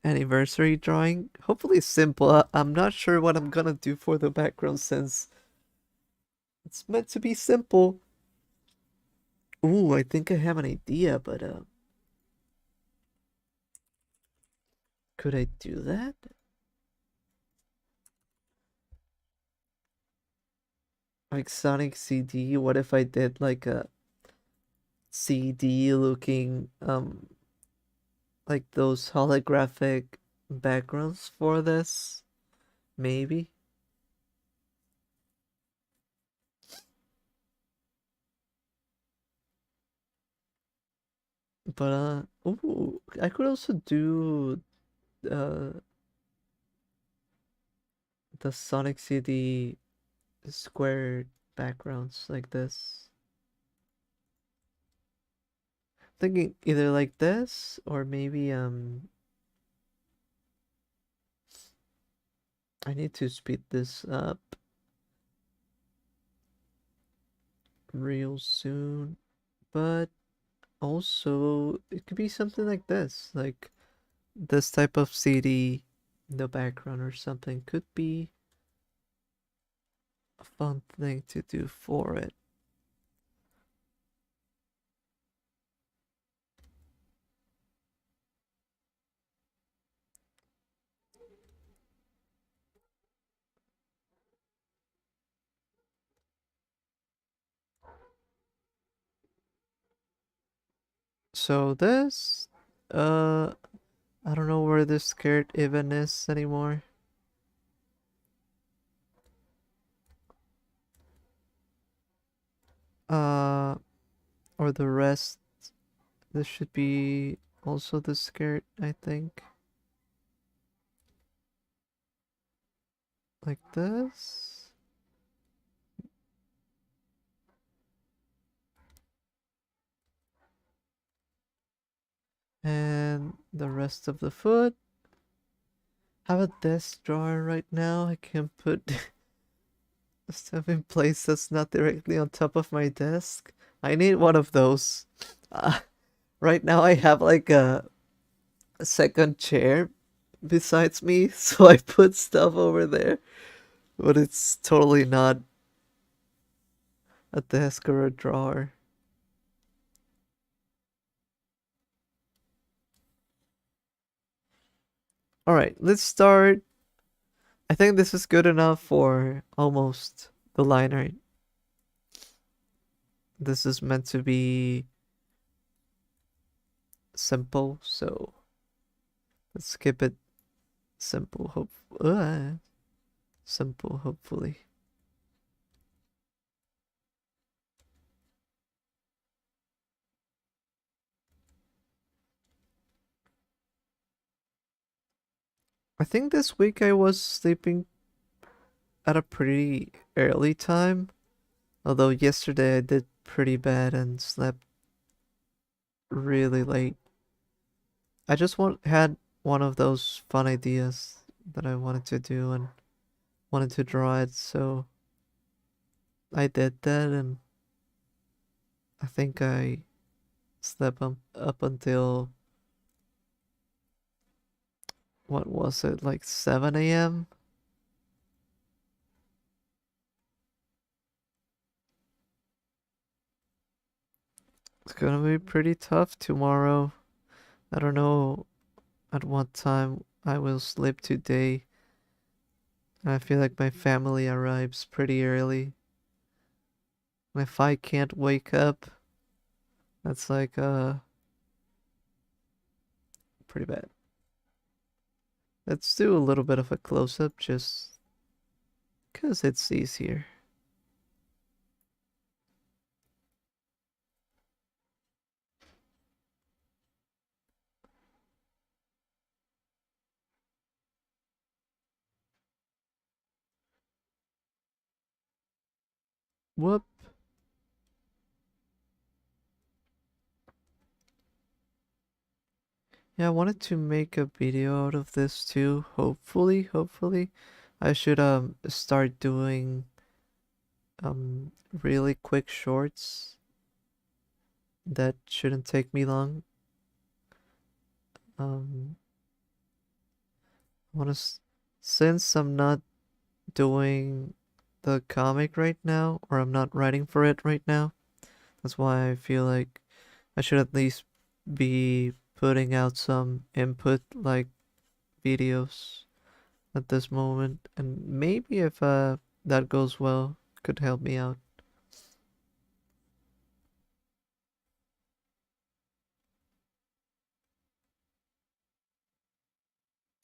anniversary drawing. Hopefully simple. I'm not sure what I'm gonna do for the background since it's meant to be simple. Ooh, I think I have an idea, but could I do that? Like Sonic CD, what if I did like a CD looking like those holographic backgrounds for this? Maybe. But ooh, I could also do uh the Sonic CD square backgrounds like this. Thinking either like this or maybe I need to speed this up real soon. But also it could be something like this type of CD in the background or something could be a fun thing to do for it. So this, uh, I don't know where this skirt even is anymore. Uh, or the rest, this should be also the skirt, I think. Like this. And the rest of the foot. How about this drawer right now? I can put stuff in place that's not directly on top of my desk. I need one of those. Uh, right now I have like a second chair besides me, so I put stuff over there, but it's totally not a desk or a drawer. All right, let's start. I think this is good enough for almost the line art. This is meant to be simple, so let's keep it simple. Simple, hopefully. I think this week I was sleeping at a pretty early time, although yesterday I did pretty bad and slept really late. I just had one of those fun ideas that I wanted to do and wanted to draw it, so I did that, and I think I slept up until what was it, like 7 a.m.? It's gonna be pretty tough tomorrow. I don't know at what time I will sleep today. I feel like my family arrives pretty early. If I can't wake up, that's like pretty bad. Let's do a little bit of a close-up just because it's easier. Whoop. Yeah, I wanted to make a video out of this too. Hopefully. I should start doing really quick shorts that shouldn't take me long. Um I want to since I'm not doing the comic right now, or I'm not writing for it right now. That's why I feel like I should at least be putting out some input like videos at this moment, and maybe if that goes well, could help me out.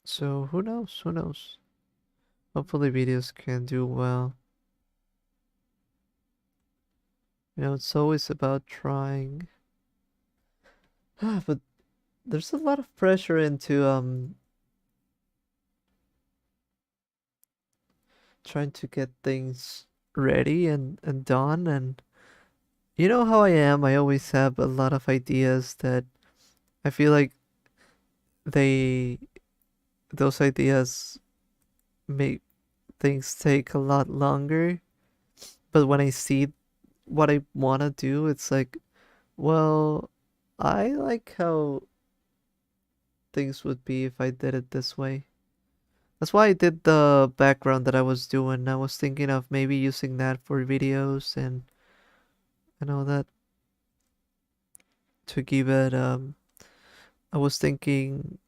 So who knows? Who knows? Hopefully videos can do well. It's always about trying. But there's a lot of pressure into trying to get things ready and done, and you know how I am. I always have a lot of ideas that I feel like they those ideas make things take a lot longer. But when I see what I want to do, it's like, well, I like how things would be if I did it this way. That's why I did the background that I was doing. I was thinking of maybe using that for videos and all that to give it I was thinking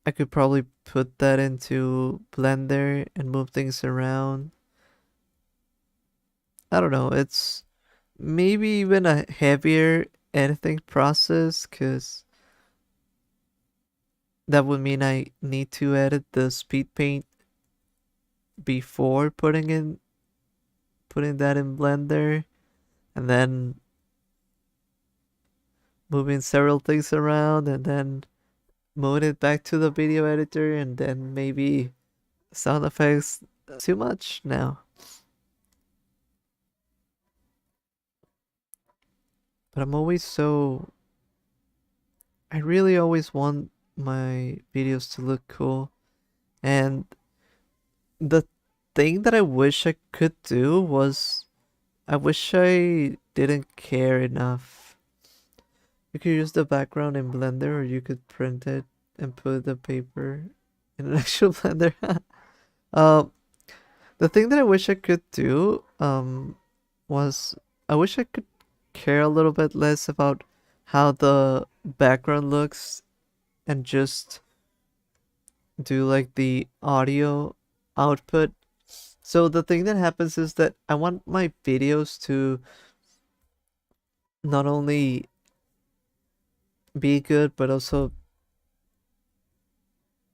I could probably put that into Blender and move things around. I don't know, it's maybe even a heavier editing process because that would mean I need to edit the speed paint before putting that in Blender and then moving several things around and then moving it back to the video editor and then maybe sound effects too much now. But I really always want my videos to look cool. And the thing that I wish I could do was I wish I didn't care enough. You could use the background in Blender or you could print it and put the paper in an actual Blender. um the thing that I wish I could do was I wish I could care a little bit less about how the background looks and just do like the audio output. So the thing that happens is that I want my videos to not only be good but also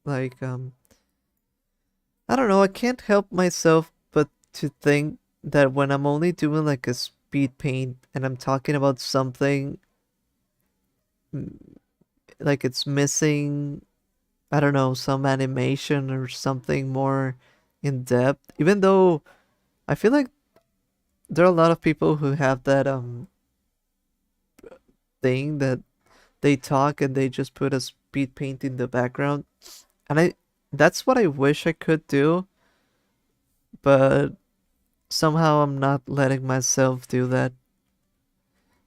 like I don't know, I can't help myself but to think that when I'm only doing like a speed paint and I'm talking about something mm, like it's missing, I don't know, some animation or something more in depth, even though I feel like there are a lot of people who have that thing that they talk and they just put a speed paint in the background. And that's what I wish I could do, but somehow I'm not letting myself do that.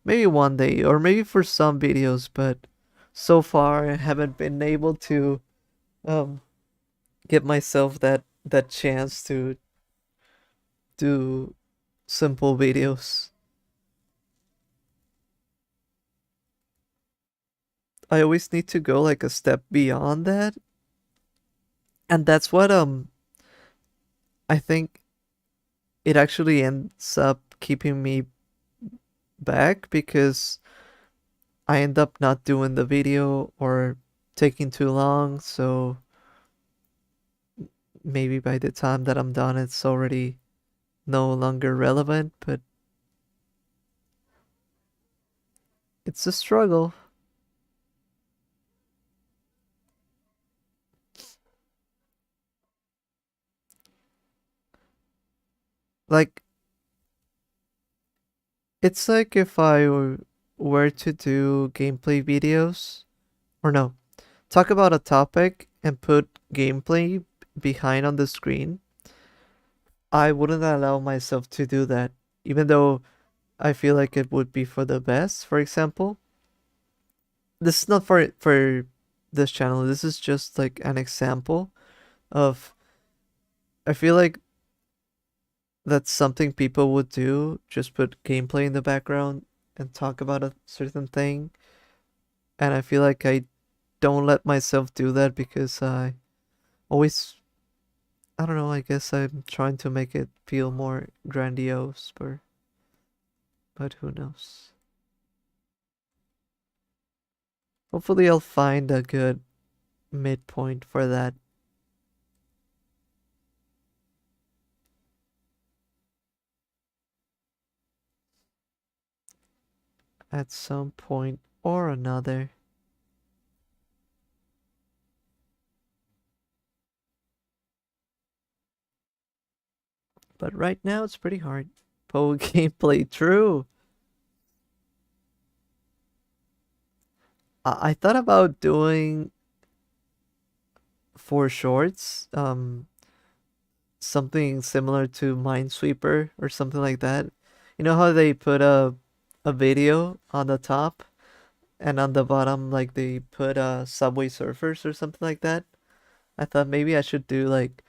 Maybe one day, or maybe for some videos, but so far I haven't been able to um give myself that chance to do simple videos. I always need to go like a step beyond that. And that's what I think it actually ends up keeping me back, because I end up not doing the video or taking too long, so maybe by the time that I'm done it's already no longer relevant, but it's a struggle. Like, it's like if I were to do gameplay videos, or no, talk about a topic and put gameplay behind on the screen, I wouldn't allow myself to do that, even though I feel like it would be for the best. For example, this is not for this channel. This is just like an example of, I feel like that's something people would do, just put gameplay in the background and talk about a certain thing. And I feel like I don't let myself do that because I always, I don't know, I guess I'm trying to make it feel more grandiose, but who knows. Hopefully I'll find a good midpoint for that at some point or another. But right now it's pretty hard. Poe gameplay, true. I thought about doing for shorts, something similar to Minesweeper or something like that. You know how they put a video on the top and on the bottom like they put Subway Surfers or something like that? I thought maybe I should do like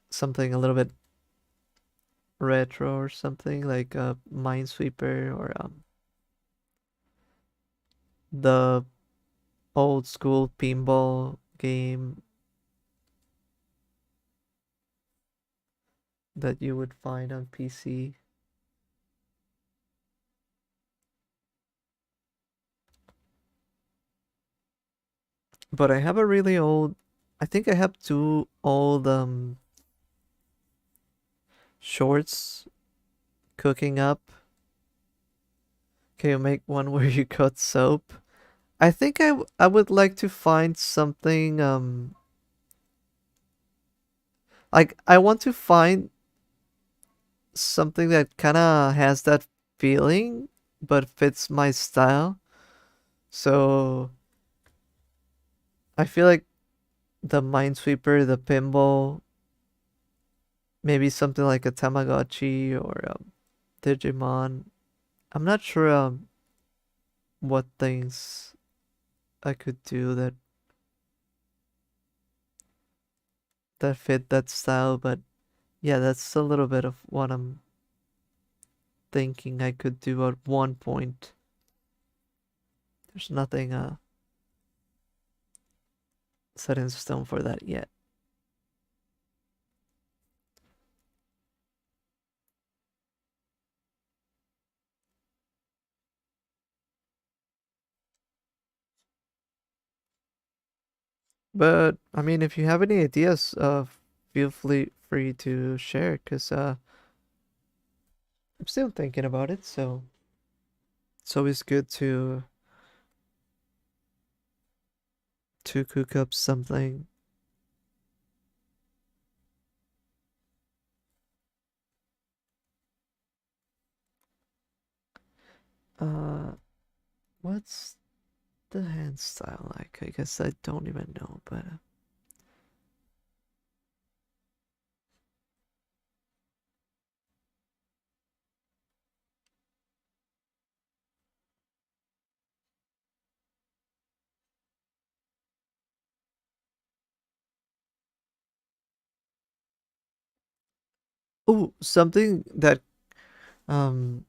something a little bit retro or something like a Minesweeper, or the old school pinball game that you would find on PC. But I have a really old, I think I have two old shorts cooking up. Can you make one where you cut soap? I think I would like to find something like I want to find something that kind of has that feeling but fits my style. So I feel like the Minesweeper, the pinball, maybe something like a Tamagotchi or Digimon. I'm not sure what things I could do that fit that style, but yeah, that's a little bit of what I'm thinking I could do at one point. There's nothing set in stone for that yet. But I mean, if you have any ideas, feel free to share, because I'm still thinking about it. So it's always good to cook up something. Uh, what's the hand style like? I guess I don't even know, but Oh, something that um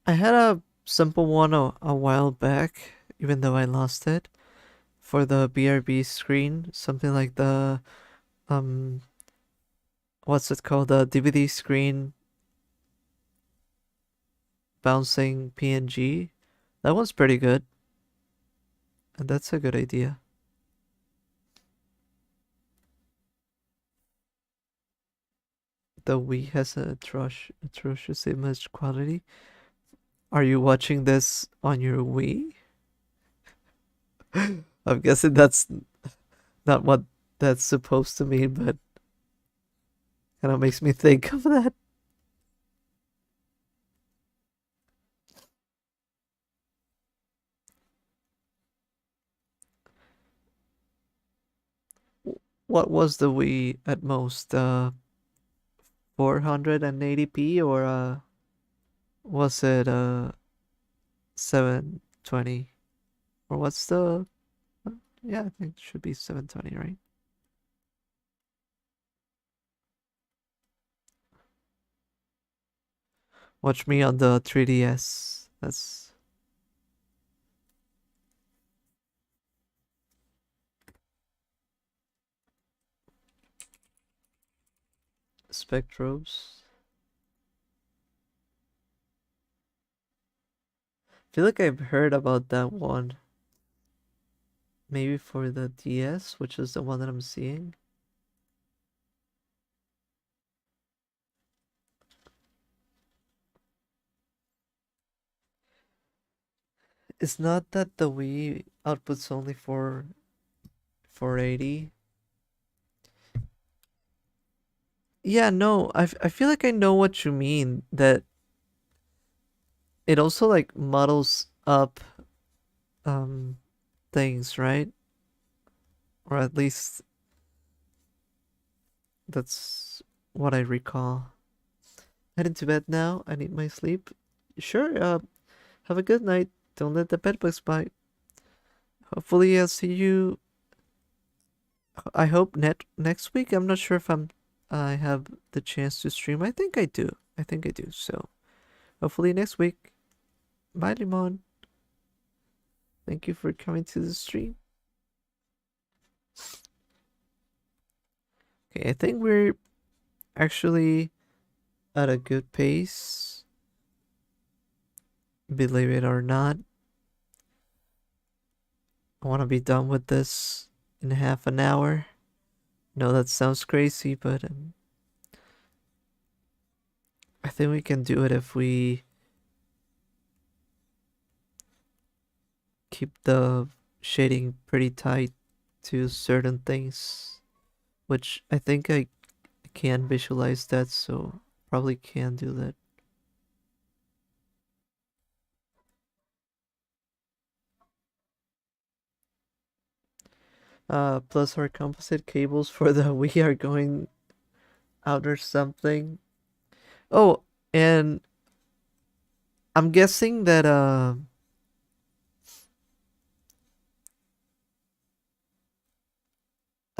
I had a simple one a while back, even though I lost it for the BRB screen. Something like the um what's it called? The DVD screen bouncing PNG. That one's pretty good, and that's a good idea. The Wii has a atrocious image quality. Are you watching this on your Wii? I'm guessing that's not what that's supposed to mean, but kind of makes me think of that. What was the Wii at most? 480p or was it 720? Or what's the yeah, I think it should be 720, right? Watch me on the 3DS. That's Spectrobes. I feel like I've heard about that one. Maybe for the DS, which is the one that I'm seeing. It's not that the Wii outputs only for 480. Yeah, no, I feel like I know what you mean. That it also like muddles up um things, right? Or at least that's what I recall. Heading to bed now. I need my sleep. Sure, have a good night. Don't let the bed bugs bite. Hopefully I'll see you. I hope next week. I'm not sure if I have the chance to stream. I think I do. I think I do. So hopefully next week. Bye, Limon. Thank you for coming to the stream. Okay, I think we're actually at a good pace. Believe it or not, I want to be done with this in half an hour. No, that sounds crazy, but I think we can do it if we keep the shading pretty tight to certain things, which I think I can visualize that, so probably can do that. Plus our composite cables for the we are going out or something. Oh, and I'm guessing that a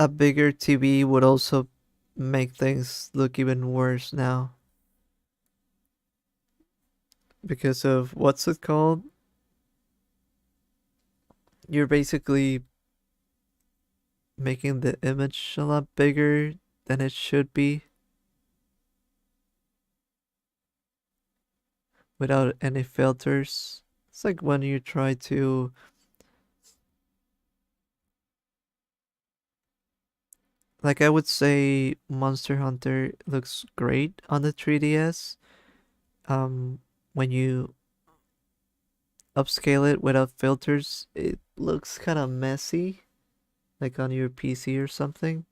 bigger TV would also make things look even worse now because of what's it called? You're basically making the image a lot bigger than it should be without any filters. It's like when you try to like I would say Monster Hunter looks great on the 3DS. Um when you upscale it without filters, it looks kind of messy like on your PC or something.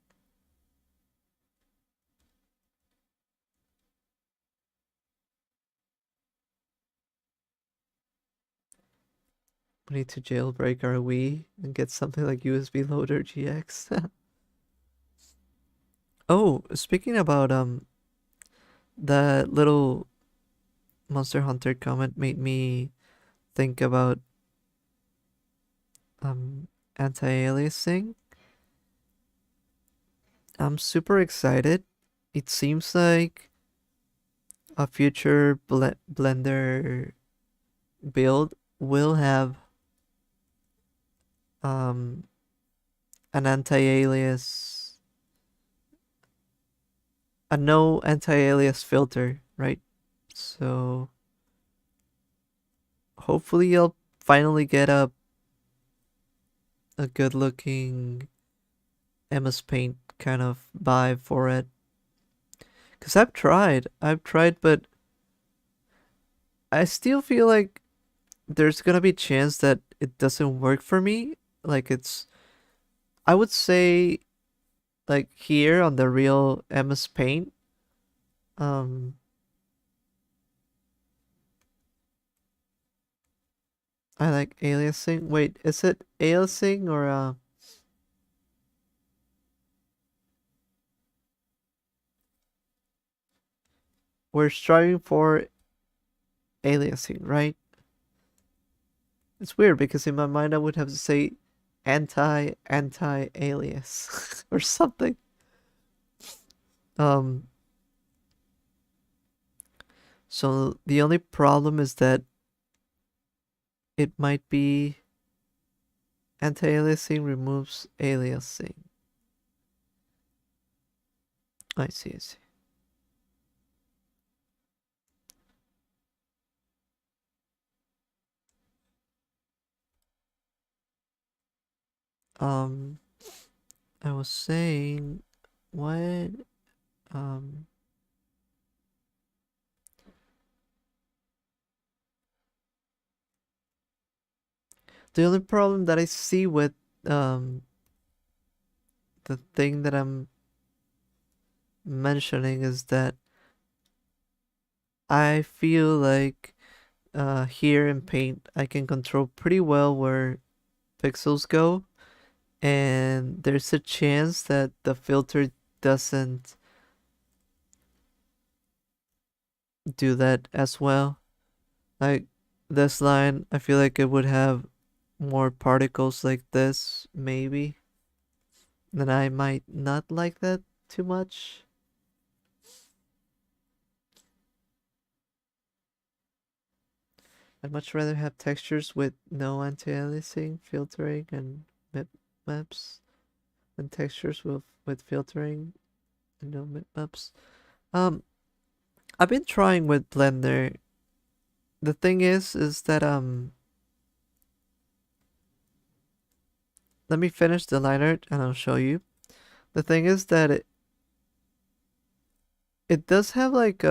We need to jailbreak our Wii and get something like USB Loader GX. Oh, speaking about the little Monster Hunter comment made me think about um anti-aliasing. I'm super excited it seems like a future Blender build will have um an anti-alias, a no anti-alias filter, right? So hopefully I'll finally get a good looking mspaint kind of vibe for it. Cause I've tried, but I still feel like there's gonna be a chance that it doesn't work for me. Like I would say, like here on the real mspaint, um, I like aliasing. Wait, is it aliasing or we're striving for aliasing, right? It's weird because in my mind I would have to say anti alias or something. Um, so the only problem is that it might be anti-aliasing removes aliasing. I see, I see. Um, I was saying, what, um, the only problem that I see with, um, the thing that I'm mentioning is that I feel like, here in Paint, I can control pretty well where pixels go, and there's a chance that the filter doesn't do that as well. Like this line, I feel like it would have more particles like this, maybe. Then I might not like that too much. I'd much rather have textures with no anti-aliasing, filtering, and maps than textures with filtering and no maps. Um, I've been trying with Blender. The thing is that let me finish the line art and I'll show you. The thing is that it does have like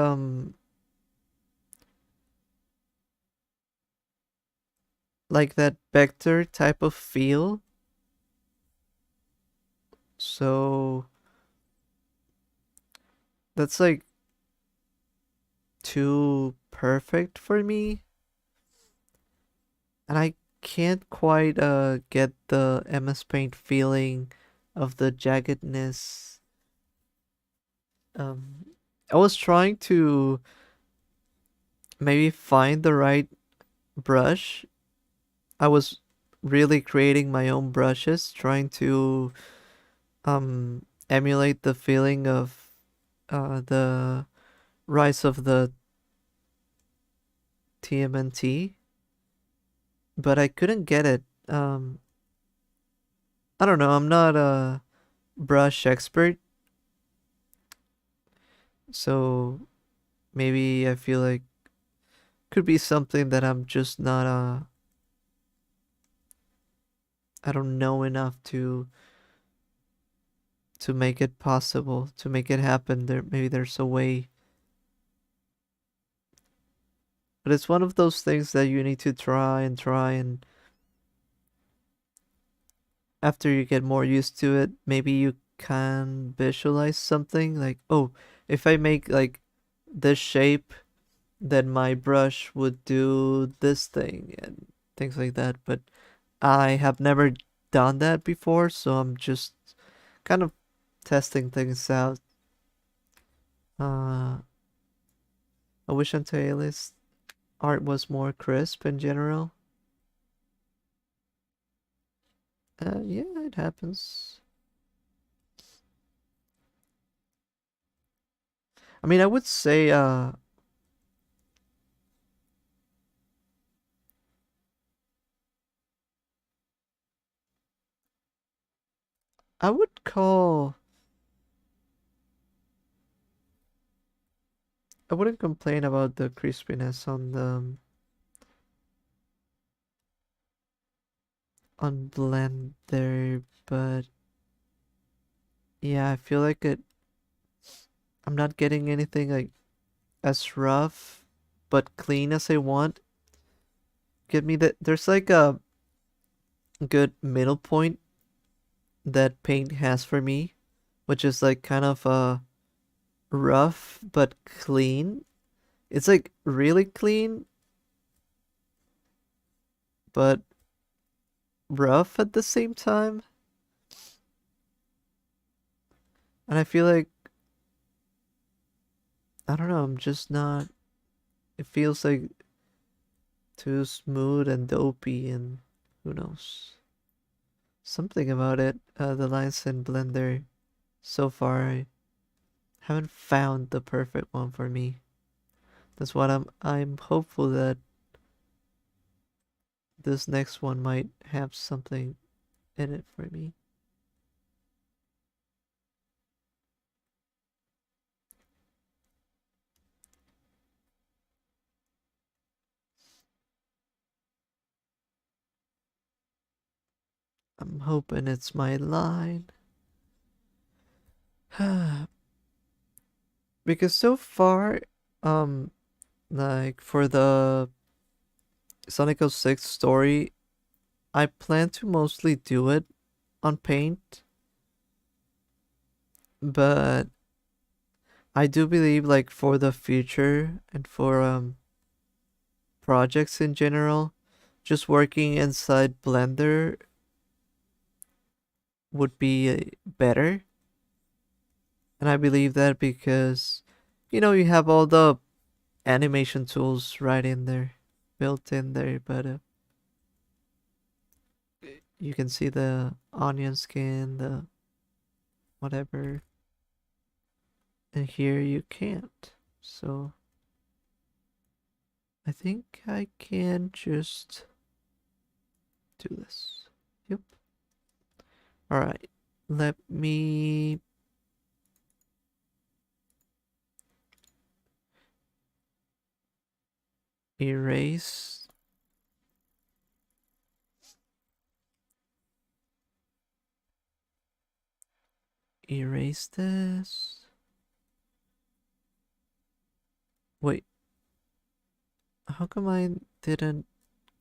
that vector type of feel. So that's like too perfect for me. And I can't quite get the MS Paint feeling of the jaggedness. Um I was trying to maybe find the right brush. I was really creating my own brushes, trying to emulate the feeling of the rise of the TMNT, but I couldn't get it. I don't know. I'm not a brush expert, so maybe I feel like could be something that I'm just not I don't know enough to make it possible, to make it happen. Maybe there's a way. But it's one of those things that you need to try and after you get more used to it, maybe you can visualize something like, oh, if I make like this shape, then my brush would do this thing and things like that. But I have never done that before, so I'm just kind of testing things out. Uh, I wish Antaelis art was more crisp in general. Yeah, it happens. I mean, I would say I would call I wouldn't complain about the crispiness on Blender, but yeah, I feel like I'm not getting anything like as rough but clean as I want. Give me that. There's like a good middle point that paint has for me, which is like kind of rough but clean. It's like really clean but rough at the same time. And I feel like I don't know, I'm just not it feels like too smooth and dopey and who knows. Something about it, the lines in Blender so far I haven't found the perfect one for me. That's what I'm hopeful that this next one might have something in it for me. I'm hoping it's my line. Because so far, um, like for the Sonic 06 story, I plan to mostly do it on Paint, but I do believe like for the future and for projects in general, just working inside Blender would be better. And I believe that because you have all the animation tools right in there, built in there, but you can see the onion skin, the whatever, and here you can't. So I think I can just do this. Yep. All right. Let me erase this. Wait, how come I didn't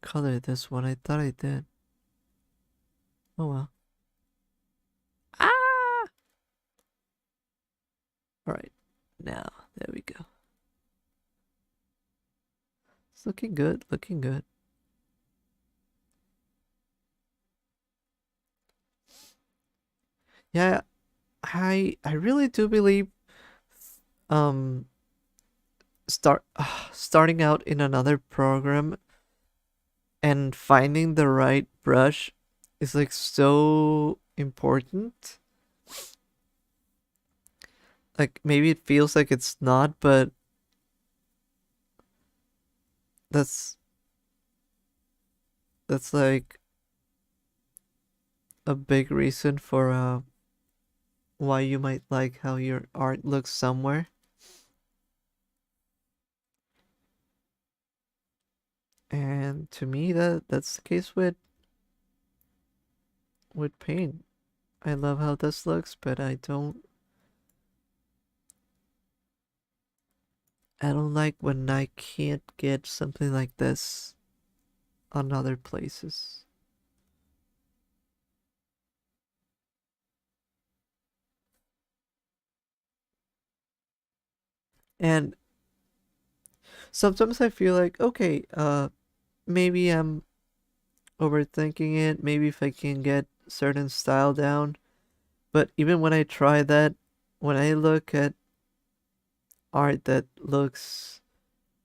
color this one? I thought I did. Oh well. Ah! All right. Now, there we go. It's looking good, looking good. Yeah, I really do believe um starting out in another program and finding the right brush is like so important. Like maybe it feels like it's not, but that's that's like a big reason for why you might like how your art looks somewhere. And to me that's the case with paint. I love how this looks, but I don't like when I can't get something like this on other places. And sometimes I feel like, okay, maybe I'm overthinking it. Maybe if I can get certain style down. But even when I try that, when I look at art that looks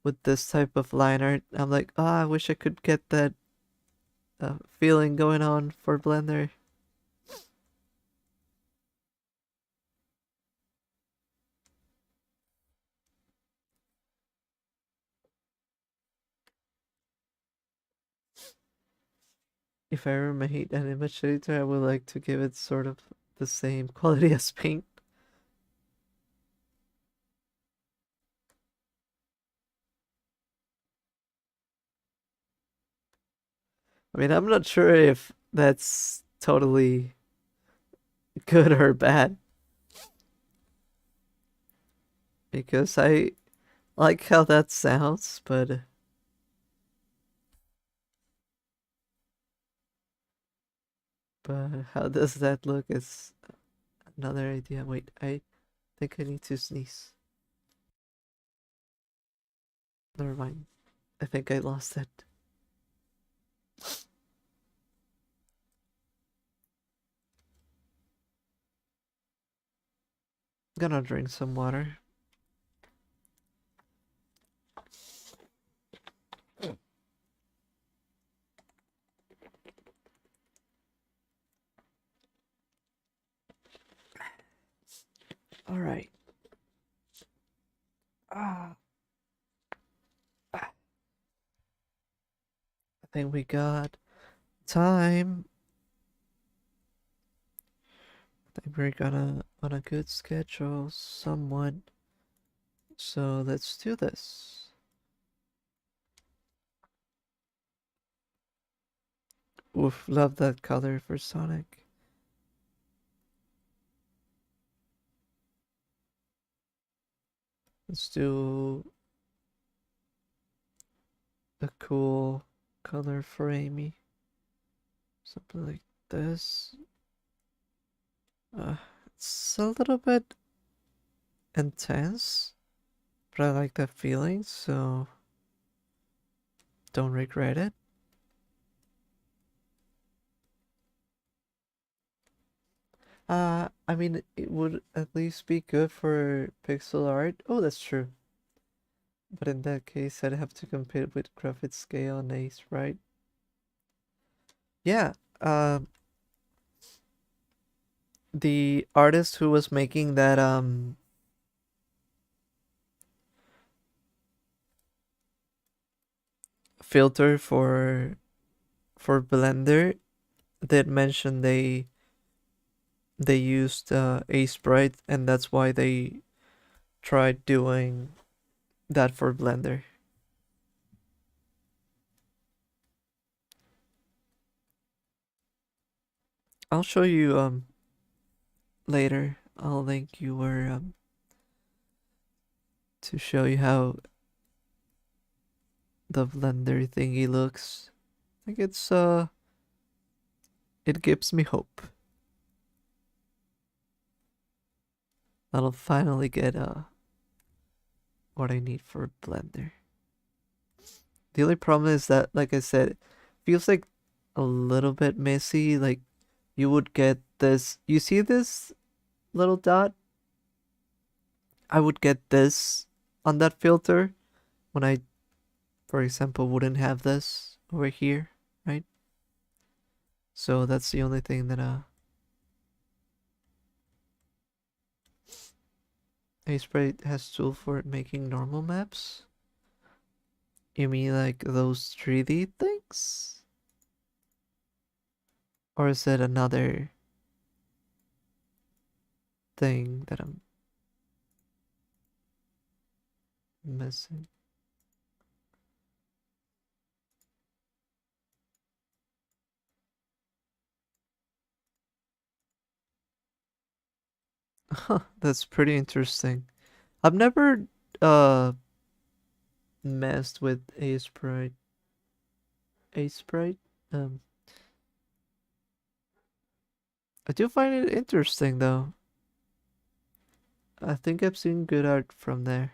with this type of line art, I'm like, oh, I wish I could get that feeling going on for Blender. if I ever made an image editor, I would like to give it sort of the same quality as paint. I mean, I'm not sure if that's totally good or bad because I like how that sounds, but how does that look is another idea. Wait, I think I need to sneeze. Never mind. I think I lost it. I'm gonna drink some water. All right. Ah, I think we got time. I think we're gonna on a good schedule, somewhat. So let's do this. Oof, love that color for Sonic. Let's do a cool color for Amy. Something like this. It's a little bit intense, but I like that feeling, so don't regret it. I mean, it would at least be good for pixel art. Oh, that's true. But in that case, I'd have to compete with graphic scale and Ace, right? Yeah. The artist who was making that filter for Blender did mention they used a sprite, and that's why they tried doing that for Blender. I'll show you later. I'll link you where to show you how the Blender thingy looks. I think it gives me hope. I'll finally get what I need for Blender. The only problem is that, like I said, it feels like a little bit messy. Like you would get this. You see this little dot? I would get this on that filter when I, for example, wouldn't have this over here, right? So that's the only thing that Aspray has tool for making normal maps. You mean like those 3D things? Or is it another thing that I'm missing? Huh, that's pretty interesting. I've never uh messed with a sprite. A sprite? Um, I do find it interesting though. I think I've seen good art from there.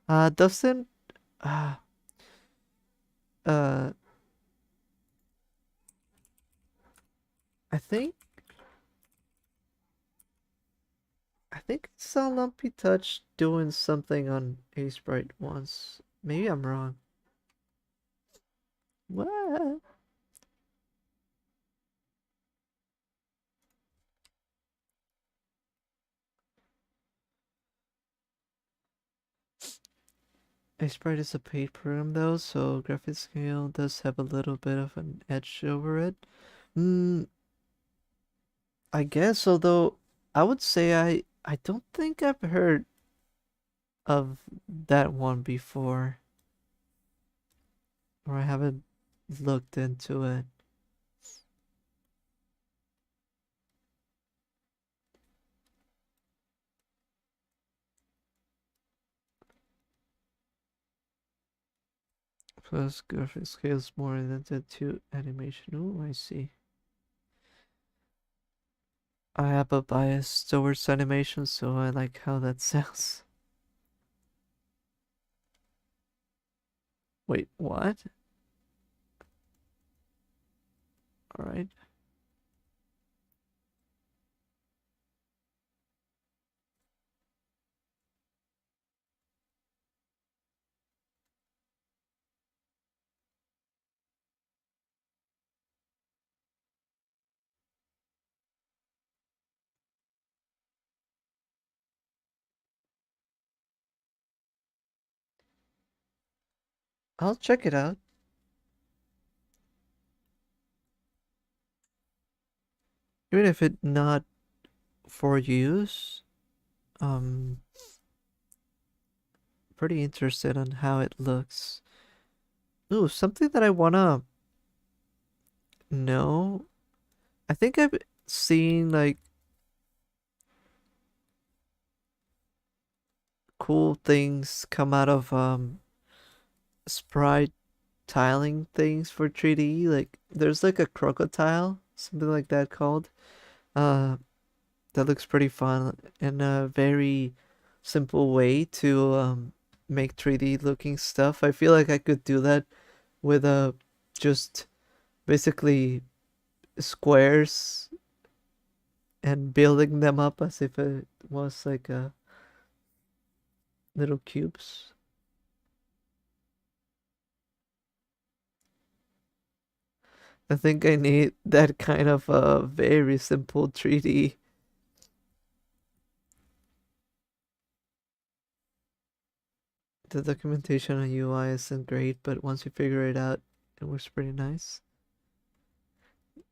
Doesn't uh uh I think I think I saw Lumpy Touch doing something on a sprite once. Maybe I'm wrong. What? Sprite is a paid program though, so graphic scale does have a little bit of an edge over it. Hmm, I guess, although I would say I don't think I've heard of that one before, or I haven't looked into it. Plus graphic scale is more oriented to animation. Oh, I see. I have a bias towards animation, so I like how that sounds. Wait, what? Alright. I'll check it out. Even if it not for use, um, pretty interested on how it looks. Ooh, something that I wanna know. I think I've seen like cool things come out of sprite tiling things for 3D. Like there's like a crocodile, something like that called. Uh that looks pretty fun and a very simple way to make 3D looking stuff. I feel like I could do that with just basically squares and building them up as if it was like a little cubes. I think I need that kind of very simple 3D. The documentation on UI isn't great, but once you figure it out, it works pretty nice.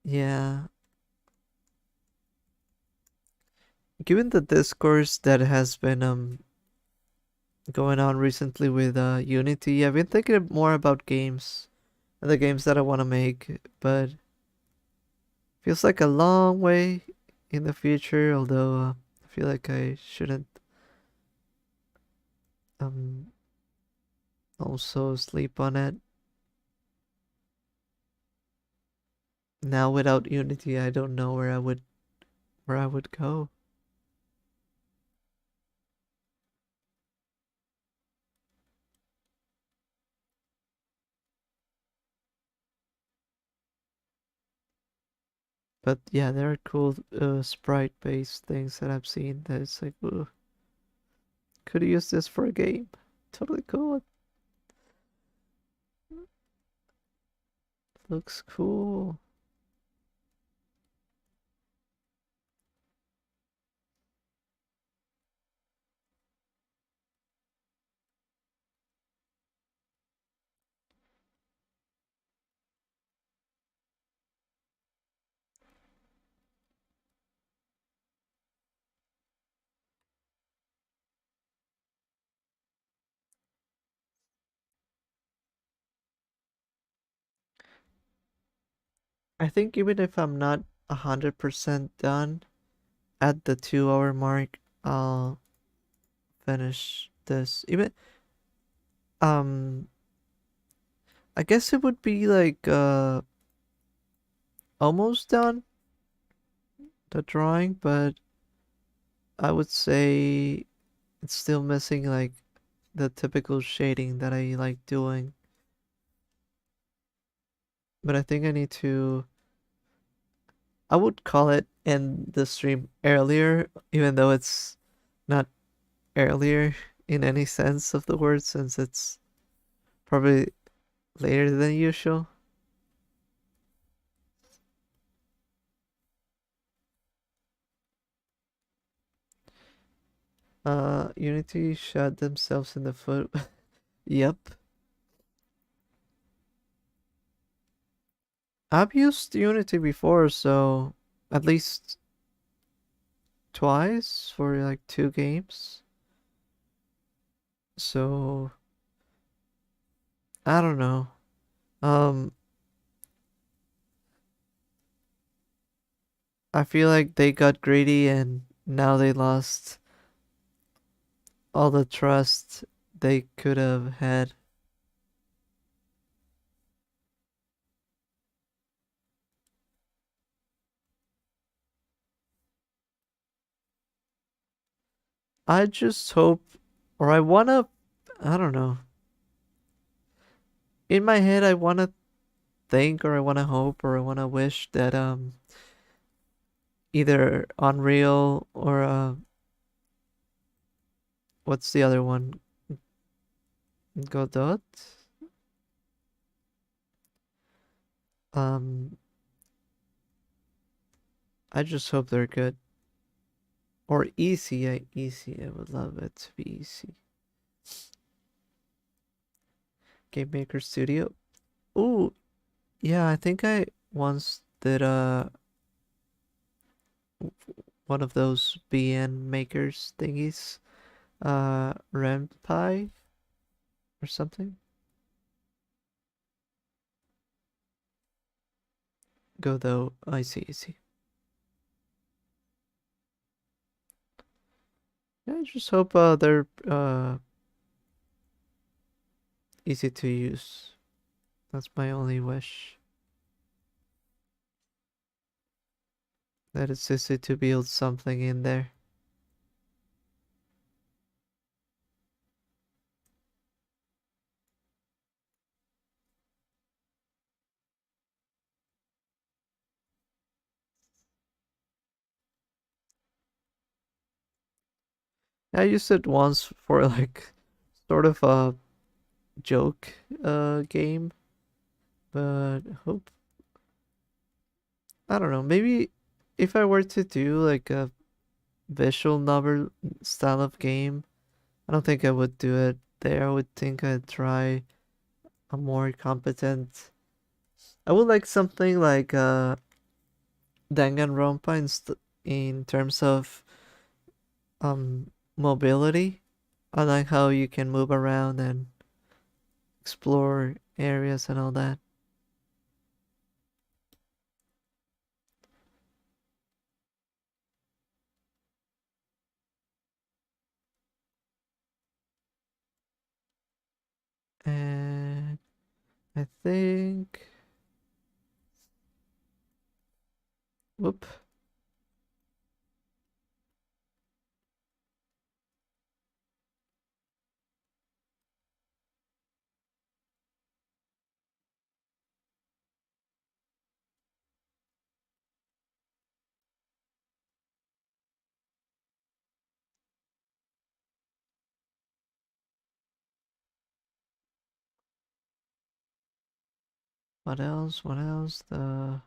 Yeah. Given the discourse that has been going on recently with Unity, I've been thinking more about games and the games that I want to make, but feels like a long way in the future, although I feel like I shouldn't um also sleep on it. Now without Unity, I don't know where I would go. But yeah, there are cool sprite-based things that I've seen that it's like, ooh, could use this for a game. Totally cool. Looks cool. I think even if I'm not 100% done at the 2 hour mark, I'll finish this. Even um I guess it would be like almost done the drawing, but I would say it's still missing like the typical shading that I like doing. But I think I need to I would call it end the stream earlier, even though it's not earlier in any sense of the word, since it's probably later than usual. Unity shot themselves in the foot Yep. I've used Unity before, so at least twice for like 2 games. So I don't know. Um, I feel like they got greedy and now they lost all the trust they could have had. I just hope, or I wanna, I don't know. In my head, I wanna think, or I wanna hope, or I wanna wish that either Unreal or what's the other one? Godot. Um, I just hope they're good or easy. Easy. I would love it to be easy. Game Maker Studio. Ooh, yeah. I think I once did one of those BN makers thingies. Renpai or something. Go though. I see. I see. Yeah, I just hope they're easy to use. That's my only wish. That it's easy to build something in there. I used it once for like sort of a joke game, but hope I don't know, maybe if I were to do like a visual novel style of game, I don't think I would do it there. I would think I'd try a more competent. I would like something like Danganronpa in terms of mobility. I like how you can move around and explore areas and all that. And I think, whoop. What else? What else? The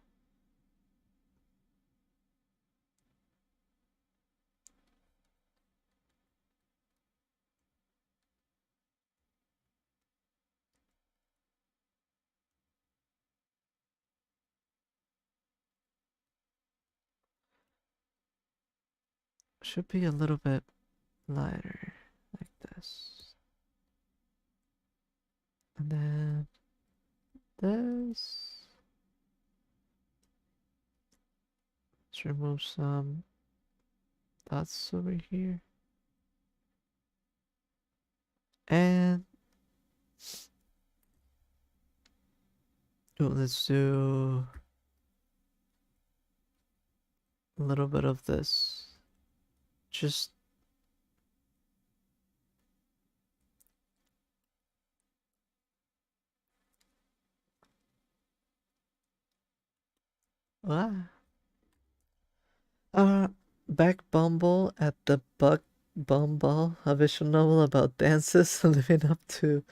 should be a little bit lighter, like this. And then this. Let's remove some dots over here. And let's do a little bit of this. Just ah. Uh, Back Bumble at the Buck Bumble, a visual novel about dances living up to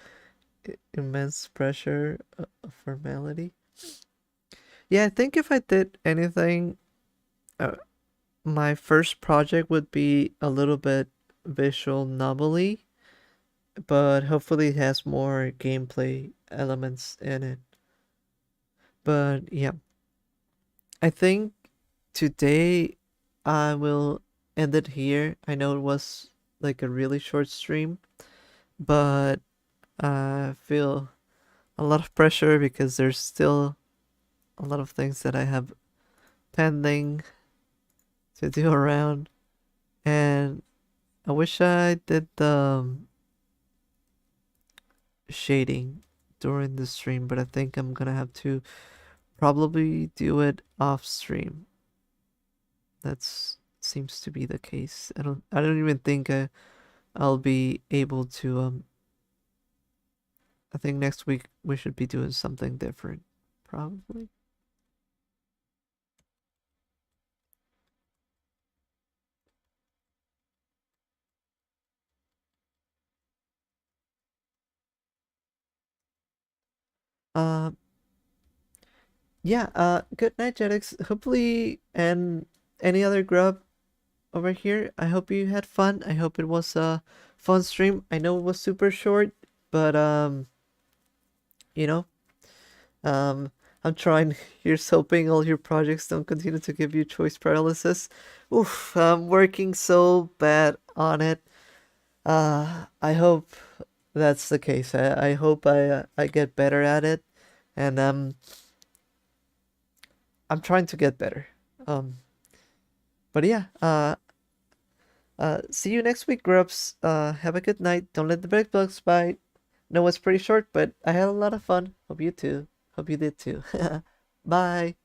immense pressure of formality. Yeah, I think if I did anything, uh, my first project would be a little bit visual novelty, but hopefully it has more gameplay elements in it. But yeah, I think today I will end it here. I know it was like a really short stream, but I feel a lot of pressure because there's still a lot of things that I have pending to do around, and I wish I did the shading during the stream, but I think I'm gonna have to probably do it off stream. That's seems to be the case. I don't even think I'll be able to I think next week we should be doing something different. Probably. Uh yeah, good night, Jetix. Hopefully, and any other grub over here. I hope you had fun. I hope it was a fun stream. I know it was super short, but you know, um, I'm trying. Here's hoping all your projects don't continue to give you choice paralysis. Oof, I'm working so bad on it. I hope that's the case. I hope I get better at it, and I'm trying to get better. Um, but yeah, see you next week, Grubs. Have a good night. Don't let the bed bugs bite. No, it's pretty short, but I had a lot of fun. Hope you too. Hope you did too. Bye.